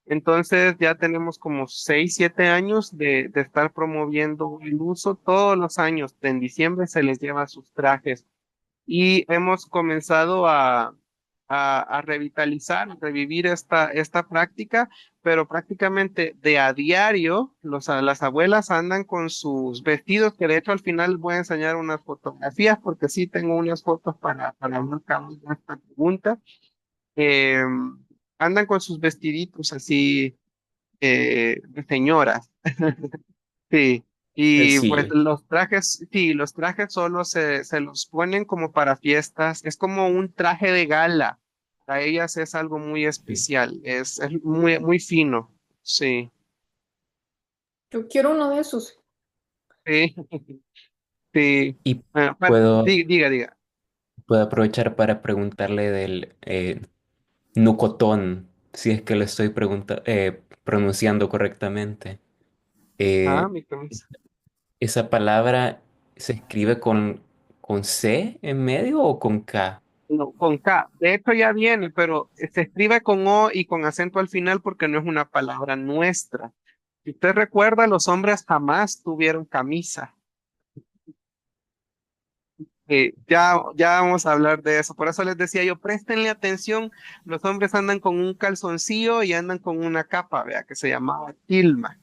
Entonces ya tenemos como 6, 7 años de estar promoviendo el uso. Todos los años, en diciembre se les lleva sus trajes y hemos comenzado a revitalizar, revivir esta práctica, pero prácticamente de a diario las abuelas andan con sus vestidos, que de hecho al final voy a enseñar unas fotografías, porque sí tengo unas fotos para hablar de esta pregunta. Eh, Andan con sus vestiditos así de señoras. Sí, y pues Sencillo. los trajes, sí, los trajes solo se los ponen como para fiestas, es como un traje de gala, para ellas es algo muy Sí. especial, es muy, muy fino, sí, Yo quiero uno de esos. sí, sí. Y puedo, Diga. puedo aprovechar para preguntarle del nucotón, si es que lo estoy pronunciando correctamente. Ah, Eh, mi camisa. ¿Esa palabra se escribe con C en medio o con K? No, con K, de hecho ya viene, pero se escribe con O y con acento al final porque no es una palabra nuestra. Si usted recuerda, los hombres jamás tuvieron camisa. Ya vamos a hablar de eso. Por eso les decía yo, préstenle atención. Los hombres andan con un calzoncillo y andan con una capa, vea, que se llamaba tilma.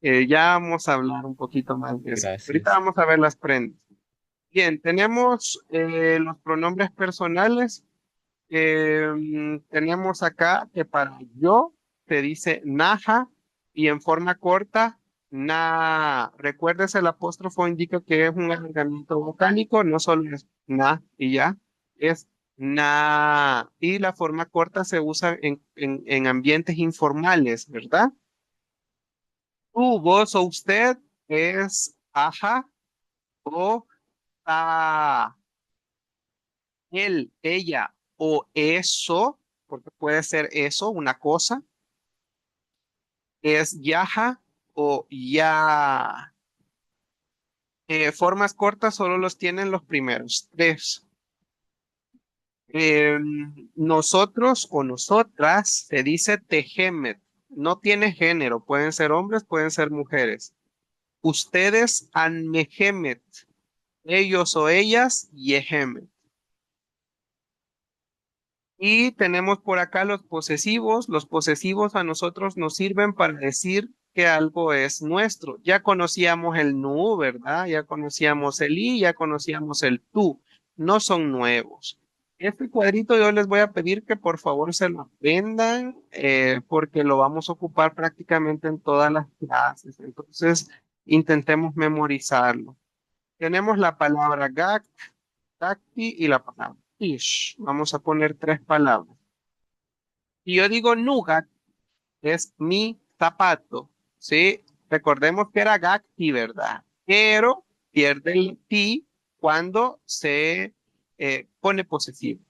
Ya vamos a hablar un poquito más de eso. Ahorita Gracias. vamos a ver las prendas. Bien, tenemos los pronombres personales. Tenemos acá que para yo se dice naja y en forma corta na. Recuérdese, el apóstrofo indica que es un alargamiento vocálico, no solo es na y ya, es na. Y la forma corta se usa en ambientes informales, ¿verdad? Tú, vos o usted es aja o ta. Él, ella o eso, porque puede ser eso, una cosa, es yaja o ya. Formas cortas solo los tienen los primeros tres. Eh, Nosotros o nosotras se dice tejemet. No tiene género, pueden ser hombres, pueden ser mujeres. Ustedes anmejemet. Ellos o ellas yehemet. Y tenemos por acá los posesivos. Los posesivos a nosotros nos sirven para decir que algo es nuestro. Ya conocíamos el nu, ¿verdad? Ya conocíamos el i, ya conocíamos el tú. No son nuevos. Este cuadrito yo les voy a pedir que por favor se lo aprendan porque lo vamos a ocupar prácticamente en todas las clases. Entonces, intentemos memorizarlo. Tenemos la palabra gak, gakti y la palabra ish. Vamos a poner tres palabras. Si yo digo nougat, es mi zapato, ¿sí? Recordemos que era Gakti, ¿verdad? Pero pierde el ti cuando se pone posesivo.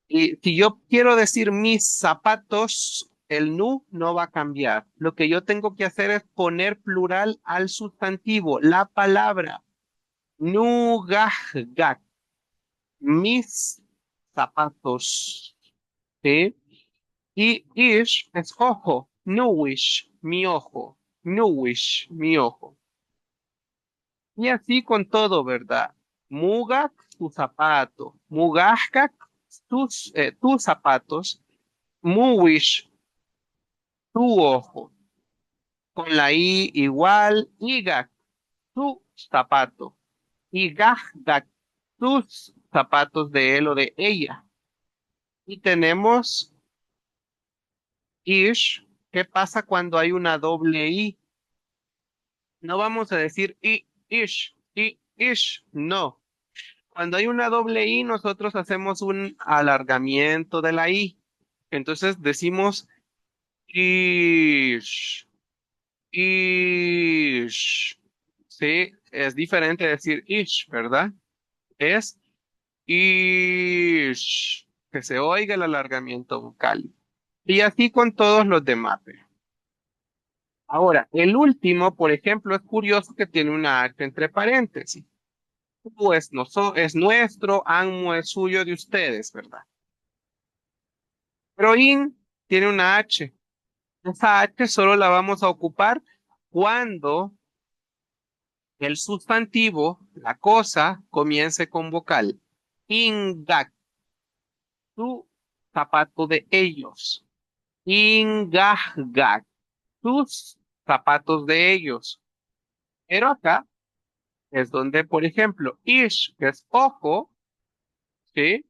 Y si yo quiero decir mis zapatos, el nu no va a cambiar. Lo que yo tengo que hacer es poner plural al sustantivo, la palabra nugahgak, mis zapatos. ¿Sí? Y ish es ojo, nuwish, mi ojo, nuwish, mi ojo. Y así con todo, ¿verdad? Mugak, tu zapato. Mugajkak, tus zapatos. Muwish, tu ojo. Con la I igual. Igak, tu zapato. Igajgak, tus zapatos de él o de ella. Y tenemos ish. ¿Qué pasa cuando hay una doble I? No vamos a decir ish. No. Cuando hay una doble I, nosotros hacemos un alargamiento de la I. Entonces decimos ish, ish. Sí, es diferente decir ish, ¿verdad? Es ish, que se oiga el alargamiento vocal. Y así con todos los demás. Ahora, el último, por ejemplo, es curioso que tiene una H entre paréntesis. Tú es nuestro, amo es suyo de ustedes, ¿verdad? Pero in tiene una H. Esa H solo la vamos a ocupar cuando el sustantivo, la cosa, comience con vocal. Ingak, tu zapato de ellos. Ingahgak, tus zapatos de ellos. Pero acá es donde, por ejemplo, ish, que es ojo, ¿sí?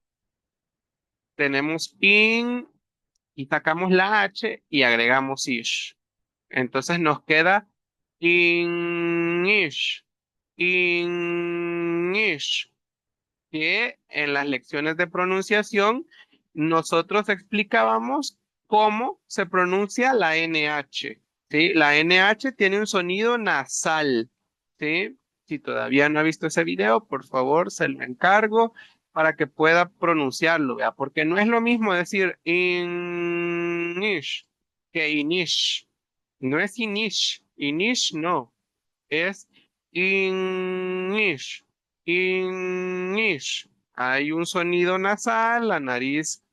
Tenemos in y sacamos la H y agregamos ish. Entonces nos queda Inish, Inish, que en las lecciones de pronunciación nosotros explicábamos cómo se pronuncia la NH, ¿sí? La NH tiene un sonido nasal, ¿sí? Si todavía no ha visto ese video, por favor, se lo encargo para que pueda pronunciarlo, ¿vea? Porque no es lo mismo decir Inish que Inish. No es Inish, Inish no, es Inish, Inish. Hay un sonido nasal, la nariz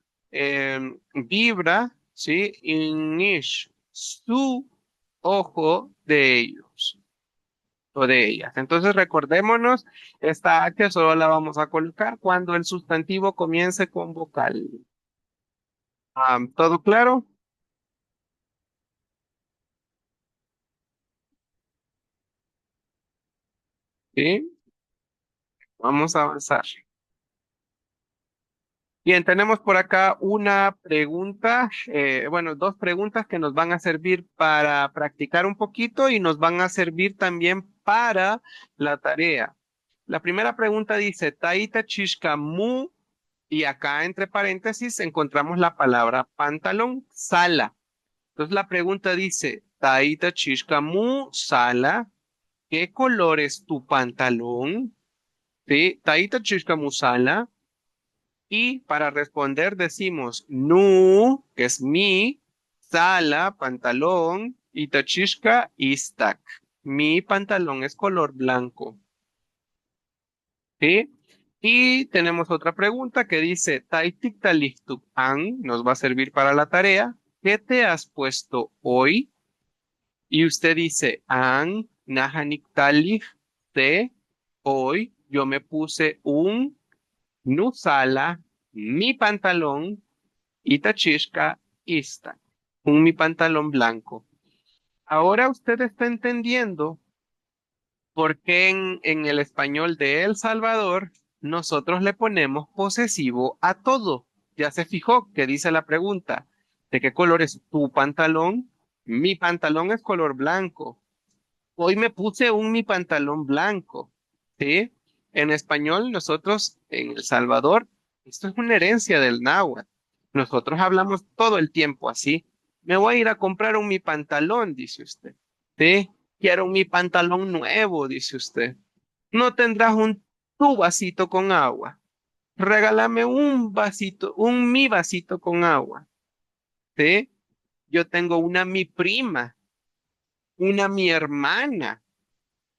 vibra, ¿sí? Inish, su ojo de ellos o de ellas. Entonces recordémonos, esta H solo la vamos a colocar cuando el sustantivo comience con vocal. ¿Todo claro? Sí, vamos a avanzar. Bien, tenemos por acá una pregunta, bueno, dos preguntas que nos van a servir para practicar un poquito y nos van a servir también para la tarea. La primera pregunta dice, Taita Chishka Mu, y acá entre paréntesis encontramos la palabra pantalón, sala. Entonces la pregunta dice, Taita Chishka Mu, sala, ¿qué color es tu pantalón? ¿Sí? Taita Chishka Mu, sala. Y para responder decimos nu, que es mi, sala, pantalón, y tachishka, istak. Mi pantalón es color blanco. ¿Sí? Y tenemos otra pregunta que dice, Taitik talistuk an, nos va a servir para la tarea. ¿Qué te has puesto hoy? Y usted dice, an, nahanik talik, te, hoy yo me puse un Nusala, mi pantalón, y tachishka, ista, mi pantalón blanco. Ahora usted está entendiendo por qué en el español de El Salvador nosotros le ponemos posesivo a todo. Ya se fijó que dice la pregunta, ¿de qué color es tu pantalón? Mi pantalón es color blanco. Hoy me puse mi pantalón blanco, ¿sí? En español, nosotros en El Salvador, esto es una herencia del náhuatl. Nosotros hablamos todo el tiempo así. Me voy a ir a comprar mi pantalón, dice usted. ¿Sí? Quiero mi pantalón nuevo, dice usted. No tendrás tu vasito con agua. Regálame un vasito, mi vasito con agua. ¿Sí? Yo tengo una mi prima, una mi hermana.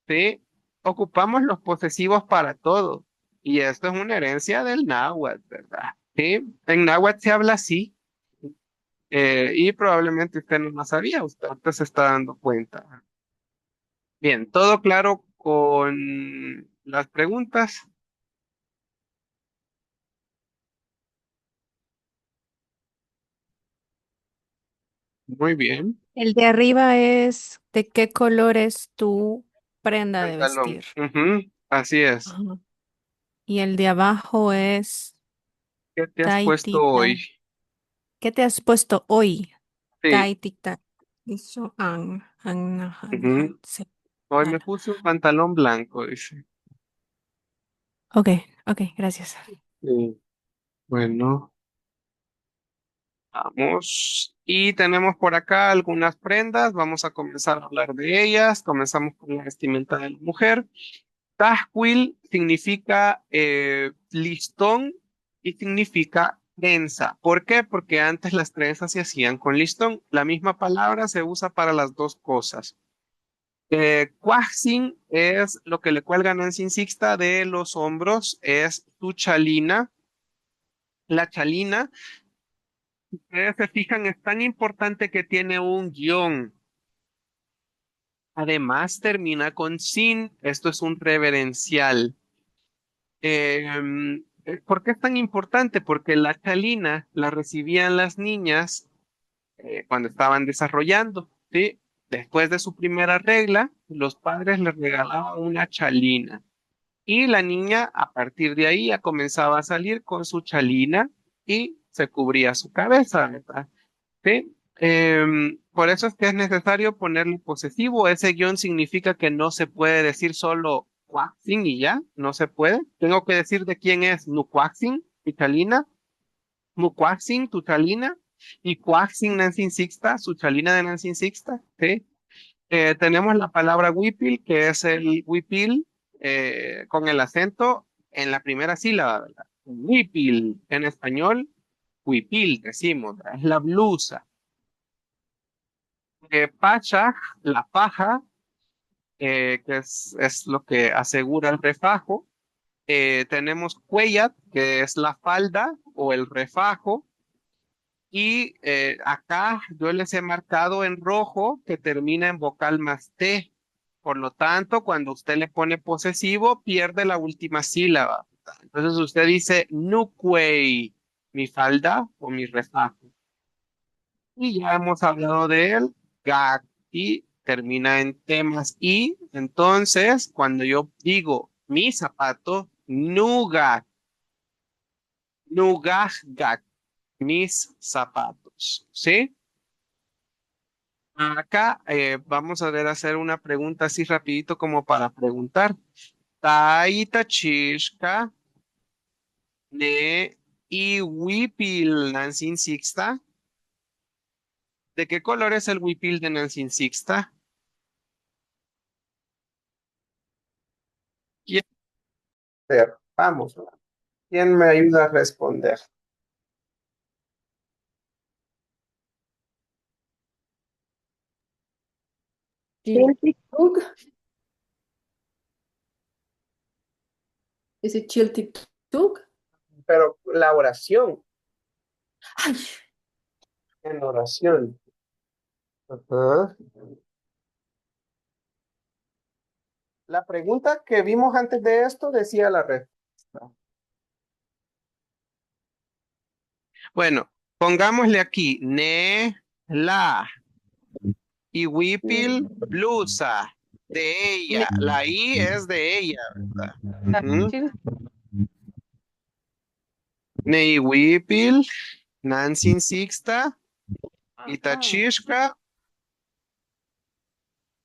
¿Sí? Ocupamos los posesivos para todo. Y esto es una herencia del náhuatl, ¿verdad? ¿Sí? En náhuatl se habla así. Y probablemente usted no lo sabía, usted ahorita se está dando cuenta. Bien, todo claro con las preguntas. Muy bien. El de arriba es ¿de qué color es tu prenda de Pantalón. vestir? Ujú, así es. Ajá. Y el de abajo es ¿Qué te has puesto hoy? Taitita. ¿Qué te has puesto hoy? Sí. Taitita. Eso, Ujú. sí. Hoy me Ala. puse un pantalón blanco, dice. Ok, ok, gracias. Sí. Bueno, vamos. Y tenemos por acá algunas prendas. Vamos a comenzar a hablar de ellas. Comenzamos con la vestimenta de la mujer. Tajquil significa listón y significa trenza. ¿Por qué? Porque antes las trenzas se hacían con listón. La misma palabra se usa para las dos cosas. Cuajsin es lo que le cuelga a Nancy Sixta de los hombros, es su chalina. La chalina, si ustedes se fijan, es tan importante que tiene un guión. Además, termina con sin. Esto es un reverencial. ¿Por qué es tan importante? Porque la chalina la recibían las niñas cuando estaban desarrollando, ¿sí? Después de su primera regla, los padres les regalaban una chalina. Y la niña, a partir de ahí, ya comenzaba a salir con su chalina y se cubría su cabeza, ¿verdad? ¿Sí? Por eso es que es necesario ponerle posesivo. Ese guión significa que no se puede decir solo Cuaxin y ya, no se puede. Tengo que decir de quién es Nucuaxin, mi chalina, Mucuaxin, tu chalina, y Cuaxin Nancy Sixta, su chalina de Nancy Sixta, ¿sí? Tenemos la palabra huipil, que es el huipil con el acento en la primera sílaba, ¿verdad? Huipil, en español, huipil, decimos, ¿verdad? Es la blusa. Pacha, la paja, que es lo que asegura el refajo. Tenemos cuellat, que es la falda o el refajo. Y acá yo les he marcado en rojo que termina en vocal más T. Por lo tanto, cuando usted le pone posesivo, pierde la última sílaba. Entonces usted dice nuquei, mi falda o mi refajo. Y ya hemos hablado de él, gag, y termina en temas y. Entonces, cuando yo digo mi zapato, nugag, nugag, mis zapatos, ¿sí? Acá vamos a ver hacer una pregunta así rapidito como para preguntar. Taita chishka ne iwipil Nancy Sixta. ¿De qué color es el huipil de Nancy Sixta? ¿Quién ser? Vamos, ¿quién me ayuda a responder? Chiltitug. ¿Ese Chiltitug? Pero la oración, Ay, en la oración. Ajá. La pregunta que vimos antes de esto decía la respuesta. Bueno, pongámosle aquí, ne, la, y huipil, blusa, de ella. La I es de ella, ¿verdad? Ujú. Ne huipil, Nancy Sixta, Itachishka,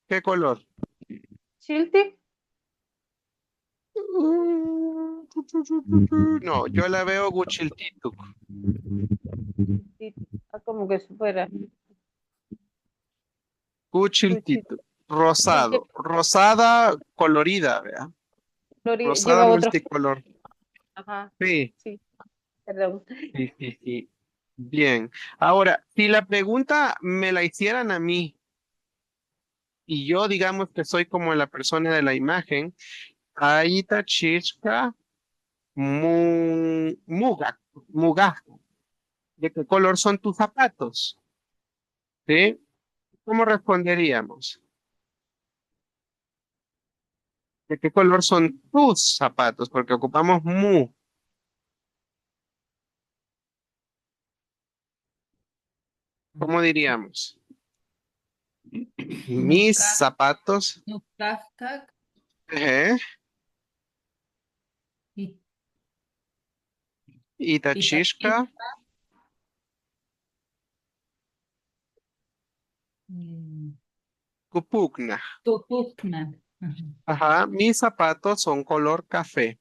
¿qué color? Chilti. No, yo la veo Guchiltituk. Sí, como que si fuera. Guchiltituk. Rosado. Rosada colorida, ¿verdad? Rosada Lleva otro. multicolor. Ajá, Sí, sí, perdón. sí, sí, sí. Bien. Ahora, si la pregunta me la hicieran a mí y yo digamos que soy como la persona de la imagen, Aita Chichka Muga, Muga, ¿de qué color son tus zapatos? ¿Sí? ¿Cómo responderíamos? ¿De qué color son tus zapatos? Porque ocupamos mu. ¿Cómo diríamos? Mis Nukaf, zapatos. Nukafkak, Ejé, It- Itachishka, Itachit, Kupukna. Tukukna. Ajá. Ajá, mis zapatos son color café.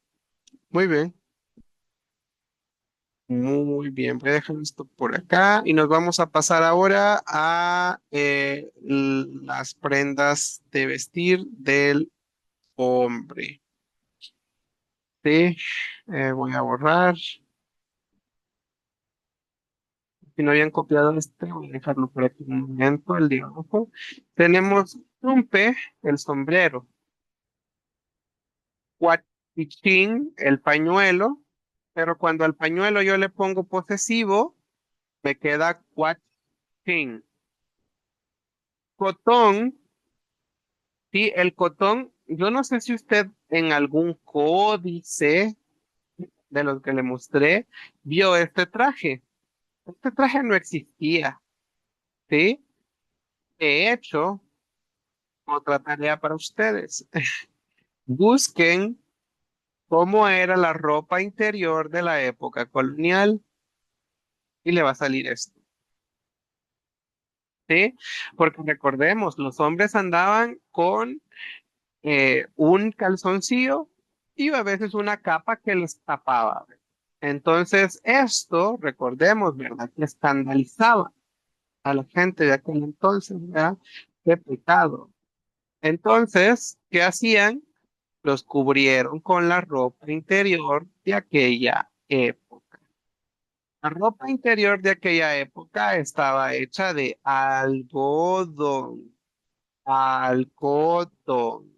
Muy bien. Muy bien, voy a dejar esto por acá y nos vamos a pasar ahora a las prendas de vestir del hombre. Sí, voy a borrar. Si no habían copiado este, voy a dejarlo por aquí un momento, el dibujo. Tenemos tumpe, el sombrero, cuachichín, el pañuelo, pero cuando al pañuelo yo le pongo posesivo, me queda cuachín. Cotón. Sí, el cotón, yo no sé si usted en algún códice de los que le mostré vio este traje. Este traje no existía, ¿sí? De hecho, otra tarea para ustedes. Busquen cómo era la ropa interior de la época colonial y le va a salir esto, ¿sí? Porque recordemos, los hombres andaban con un calzoncillo y a veces una capa que les tapaba. Entonces, esto, recordemos, ¿verdad? Que escandalizaba a la gente de aquel entonces, ¿verdad? Qué pecado. Entonces, ¿qué hacían? Los cubrieron con la ropa interior de aquella época. La ropa interior de aquella época estaba hecha de algodón, algodón.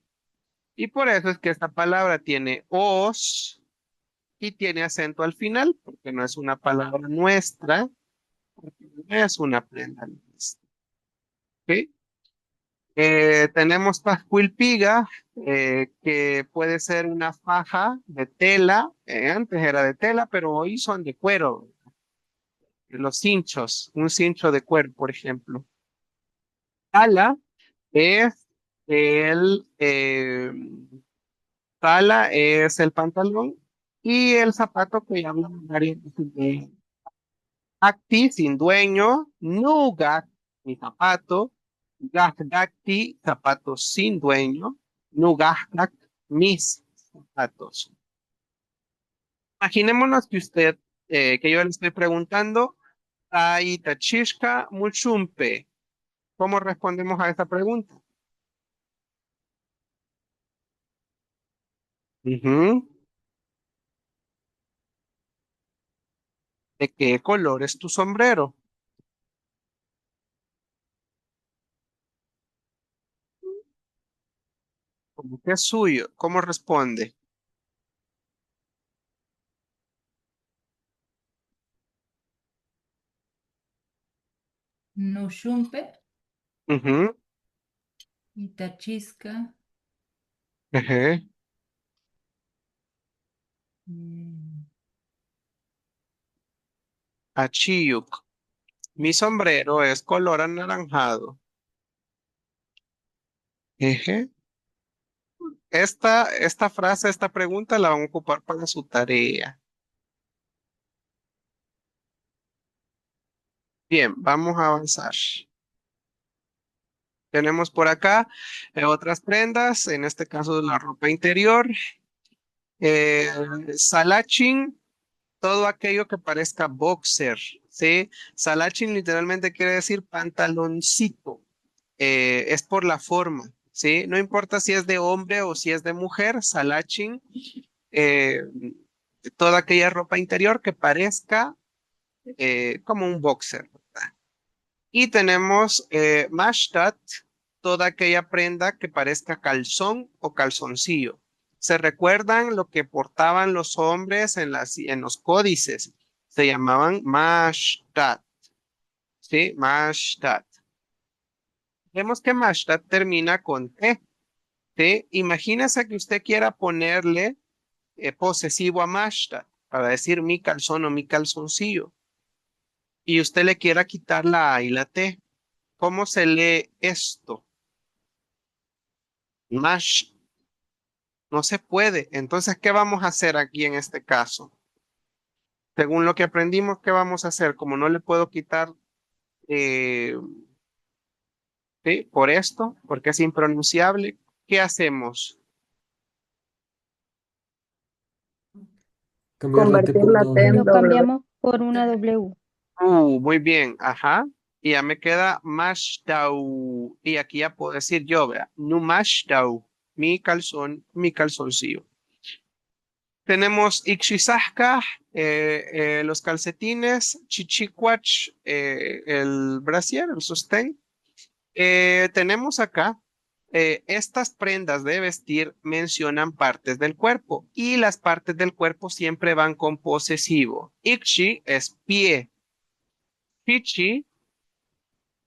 Y por eso es que esta palabra tiene os y tiene acento al final, porque no es una palabra nuestra, porque no es una prenda nuestra. ¿Ok? Tenemos pascuilpiga, que puede ser una faja de tela, antes era de tela, pero hoy son de cuero. Los cinchos, un cincho de cuero, por ejemplo. Ala es el, Tala es el pantalón y el zapato que ya hablamos varias veces de Acti, sin dueño, Nugat, mi zapato, Gagdakti, zapatos sin dueño, Nugagdak, mis zapatos. Imaginémonos que usted, que yo le estoy preguntando, Aitachishka Muchumpe. ¿Cómo respondemos a esta pregunta? Ujú. ¿De qué color es tu sombrero? ¿Cómo que es suyo? ¿Cómo responde? Nushumpe, Ujú, Itachisca, ujú. mm, Achiyuk. Mi sombrero es color anaranjado. Eje. Esta frase, esta pregunta la van a ocupar para su tarea. Bien, vamos a avanzar. Tenemos por acá otras prendas, en este caso la ropa interior. Eh, Salachin, todo aquello que parezca boxer, ¿sí? Salachin literalmente quiere decir pantaloncito. Es por la forma. ¿sí? No importa si es de hombre o si es de mujer, salachin, eh, toda aquella ropa interior que parezca como un boxer. Y tenemos mashtat, toda aquella prenda que parezca calzón o calzoncillo. ¿Se recuerdan lo que portaban los hombres en los códices? Se llamaban mashtat, ¿sí? Mashtat. Vemos que mashtat termina con T, ¿sí? Imagínese que usted quiera ponerle posesivo a mashtat para decir mi calzón o mi calzoncillo y usted le quiera quitar la A y la T. ¿Cómo se lee esto? Mash, no se puede. Entonces, ¿qué vamos a hacer aquí en este caso? Según lo que aprendimos, ¿qué vamos a hacer? Como no le puedo quitar eh, ¿sí? Por esto, porque es impronunciable, ¿qué hacemos? Cambiar la T Convertir por una la T en W. Lo W. cambiamos por una W. Muy bien, ajá. Y ya me queda mashtau. Y aquí ya puedo decir yo, vea, no mashtau, mi calzón, mi calzoncillo. Tenemos Ixisasca, los calcetines, Chichicuach, el brasier, el sostén. Tenemos acá, estas prendas de vestir mencionan partes del cuerpo y las partes del cuerpo siempre van con posesivo. Ixi es pie, Chichi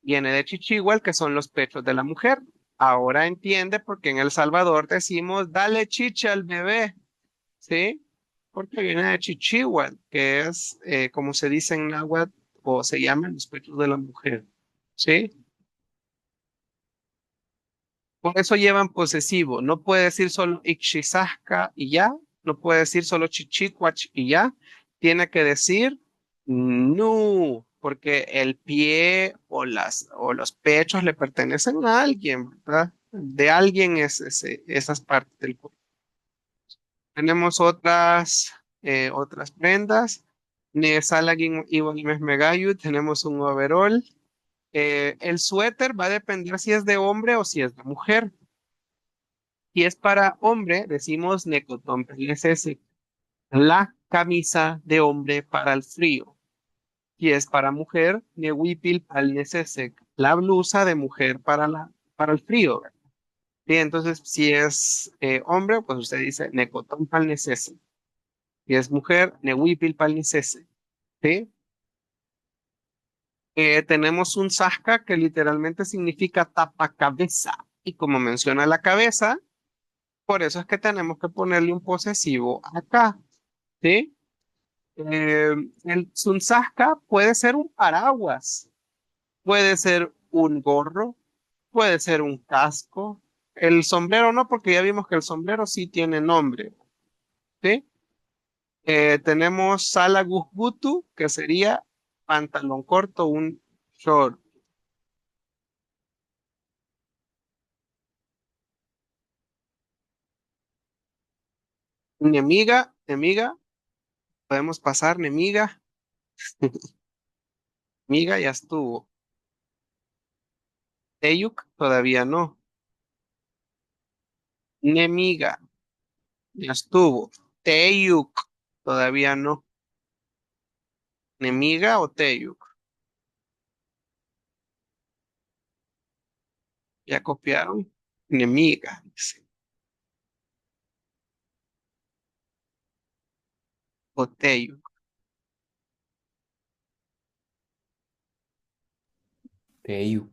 viene de Chichihual, que son los pechos de la mujer. Ahora entiende por qué en El Salvador decimos, dale chicha al bebé. ¿Sí? Porque viene de Chichihual, que es, como se dice en náhuatl, o se llama los pechos de la mujer, ¿sí? Por eso llevan posesivo. No puede decir solo Ixisasca y ya, no puede decir solo Chichicuach y ya. Tiene que decir nu, porque el pie o los pechos le pertenecen a alguien, ¿verdad? De alguien es esas partes del cuerpo. Tenemos otras prendas. Nesalagin Ibolimes Megayu, tenemos un overall. El suéter va a depender si es de hombre o si es de mujer. Si es para hombre, decimos Necotón Pelesese, la camisa de hombre para el frío. Si es para mujer, Newipil Palnesesek, la blusa de mujer para el frío. Sí, entonces, si es hombre, pues usted dice Necotón Palnesese. Si es mujer, Newipil Palnesese. ¿Sí? Tenemos un sasca que literalmente significa tapacabeza. Y como menciona la cabeza, por eso es que tenemos que ponerle un posesivo acá. ¿Sí? El Sunsaska puede ser un paraguas, puede ser un gorro, puede ser un casco. El sombrero no, porque ya vimos que el sombrero sí tiene nombre. ¿Sí? Tenemos Salagus Butu, que sería pantalón corto, un short. Nemiga, podemos pasar, Nemiga. Miga ya estuvo. Teyuk todavía no. Nemiga ya estuvo. Teyuk todavía no. Nemiga o Teyuk. Ya copiaron. Nemiga, dice. O Teyuk. TU.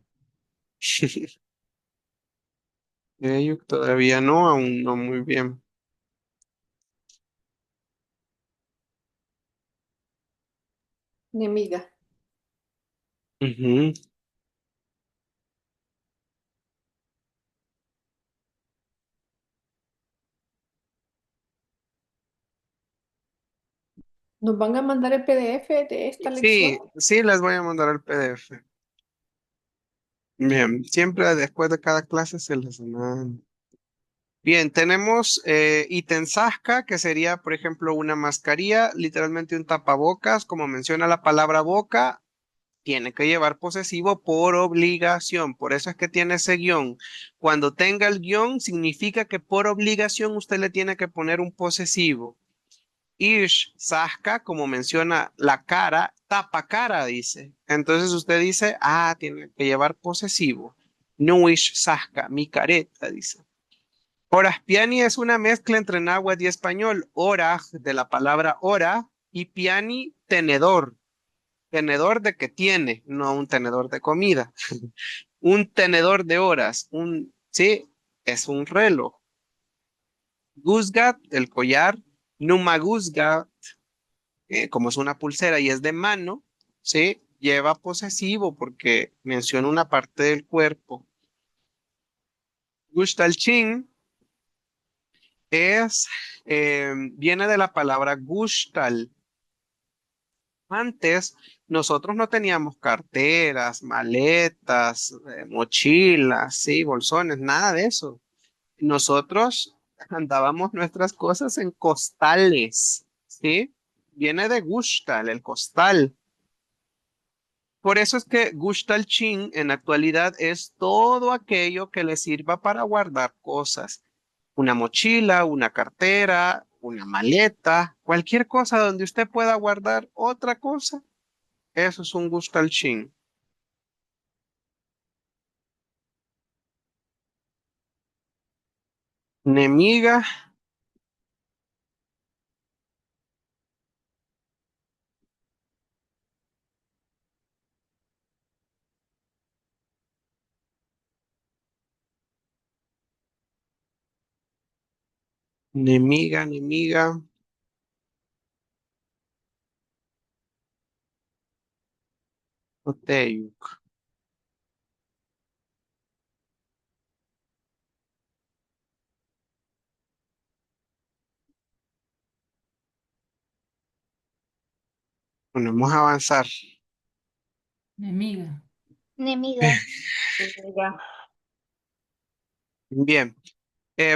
Teyuk todavía no, aún no muy bien. Enemiga. Ujú. ¿Nos van a mandar el PDF de esta lección? Sí, sí, les voy a mandar el PDF. Bien, siempre después de cada clase se les manda. Bien, tenemos Itensasca, que sería, por ejemplo, una mascarilla, literalmente un tapabocas, como menciona la palabra boca, tiene que llevar posesivo por obligación. Por eso es que tiene ese guión. Cuando tenga el guión, significa que por obligación usted le tiene que poner un posesivo. Ish, Sasca, como menciona la cara, tapa cara, dice. Entonces usted dice, tiene que llevar posesivo. No ish, Sasca, mi careta, dice. Horas piani es una mezcla entre náhuatl y español. Hora, de la palabra hora, y piani, tenedor. Tenedor de que tiene, no un tenedor de comida. Un tenedor de horas, sí, es un reloj. Guzgat, el collar. Numaguzgat, como es una pulsera y es de mano, ¿sí? Lleva posesivo porque menciona una parte del cuerpo. Gustalchin viene de la palabra gustal. Antes nosotros no teníamos carteras, maletas, mochilas, sí, bolsones, nada de eso. Nosotros andábamos nuestras cosas en costales, ¿sí? Viene de gustal, el costal. Por eso es que Chin en la actualidad es todo aquello que le sirva para guardar cosas. Una mochila, una cartera, una maleta, cualquier cosa donde usted pueda guardar otra cosa, eso es un Chin. Nemiga, nemiga, oteyuk. Bueno, vamos a avanzar. Enemiga. Enemiga. Bien.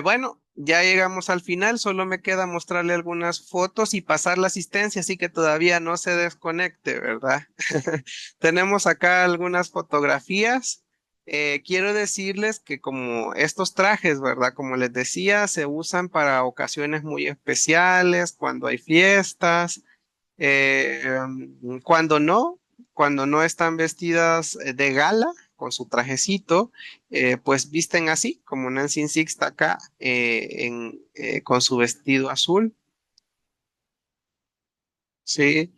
Bueno, ya llegamos al final, solo me queda mostrarle algunas fotos y pasar la asistencia, así que todavía no se desconecte, ¿verdad? Tenemos acá algunas fotografías. Quiero decirles que como estos trajes, ¿verdad? Como les decía, se usan para ocasiones muy especiales, cuando hay fiestas, cuando no están vestidas de gala con su trajecito, pues visten así, como Nancy Sixta acá, con su vestido azul, ¿sí?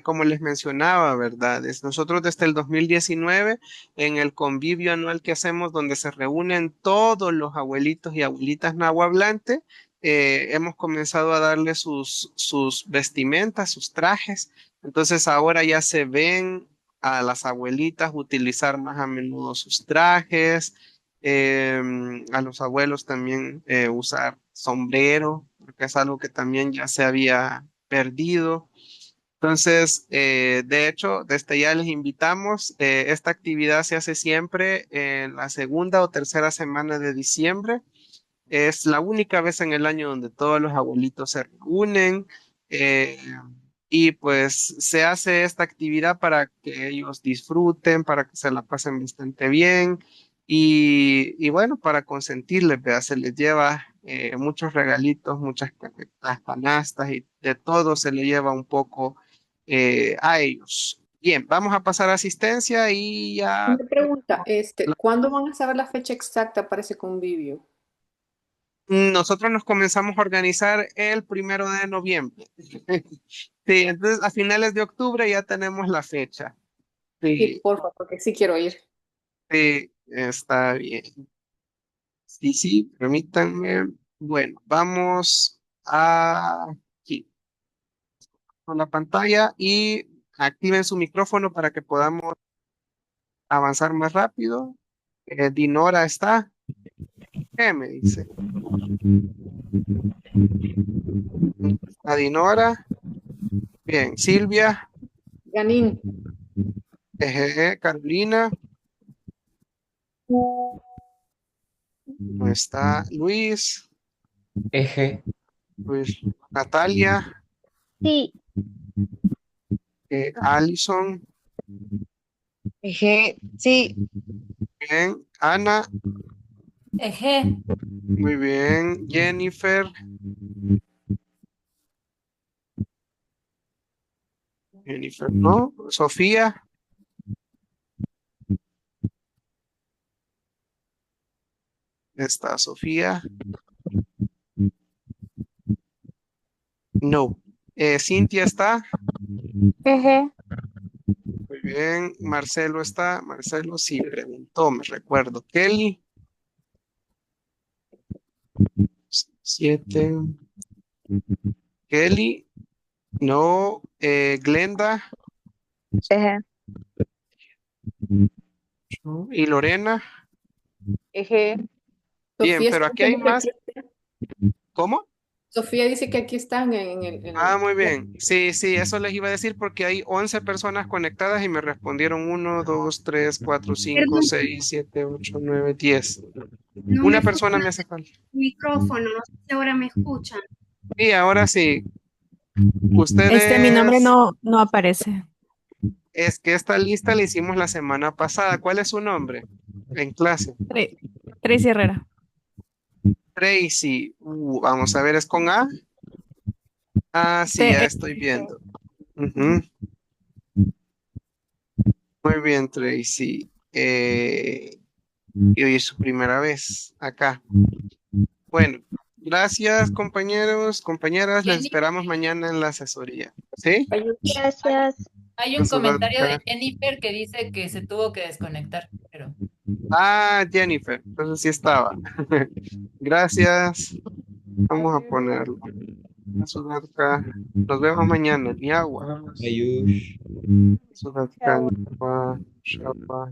Como les mencionaba, ¿verdad? Nosotros desde el 2019, en el convivio anual que hacemos, donde se reúnen todos los abuelitos y abuelitas nahuablantes, hemos comenzado a darle sus vestimentas, sus trajes. Entonces ahora ya se ven a las abuelitas utilizar más a menudo sus trajes, a los abuelos también usar sombrero, porque es algo que también ya se había perdido. Entonces, de hecho, desde ya les invitamos. Esta actividad se hace siempre en la segunda o tercera semana de diciembre. Es la única vez en el año donde todos los abuelitos se reúnen, eh, y pues se hace esta actividad para que ellos disfruten, para que se la pasen bastante bien y bueno, para consentirles, ¿verdad? Se les lleva muchos regalitos, muchas las canastas y de todo se le lleva un poco a ellos. Bien, vamos a pasar a asistencia y ya. Una pregunta, ¿cuándo van a saber la fecha exacta para ese convivio? Nosotros nos comenzamos a organizar el 1 de noviembre. Sí, entonces a finales de octubre ya tenemos la fecha. Sí, Sí, porfa, porque sí quiero ir. sí, está bien. Sí, sí, permítanme. Bueno, vamos aquí con la pantalla y activen su micrófono para que podamos avanzar más rápido. Dinora está. ¿Qué me dice? Está Dinora. Bien, Silvia. Janine, Carolina. No está Luis. Eje. Luis, Natalia. Sí. Allison, Sí. bien. Ana, Eje. muy bien. Jennifer, no. Sofía, está Sofía, no. Cintia está, Eje. muy bien. Marcelo está, Marcelo sí preguntó, me recuerdo. Kelly, 7. Kelly, no. Glenda, Eje. no. Y Lorena, Eje. bien, Sofía pero está aquí hay como que más. aquí. ¿Cómo? Sofía dice que aquí están en el. Muy bien. Sí, sí, eso les iba a decir porque hay 11 personas conectadas y me respondieron 1, 2, 3, 4, 5, 6, 7, 8, 9, 10. No Una me persona funciona me hace falta. el micrófono, no sé si ahora me escuchan. Y ahora sí, Mi nombre ustedes, no aparece. es que esta lista la hicimos la semana pasada. ¿Cuál es su nombre en clase? Tra- Tracy Herrera. Tracy. Vamos a ver, ¿es con A? Ah, sí, ya T. estoy viendo. Ujú. Muy bien, Tracy. Y hoy es su primera vez acá. Bueno, gracias compañeros, compañeras. Les Jenny, esperamos mañana en la asesoría. ¿Sí? Gracias. hay un Eso va comentario de acá. Jennifer que dice que se tuvo que desconectar, pero Jennifer, entonces sí estaba. Gracias. Vamos a ponerlo. Sudaca. Nos vemos mañana. Ni agua. Ayush. Sudaca, Niagua, Shapa.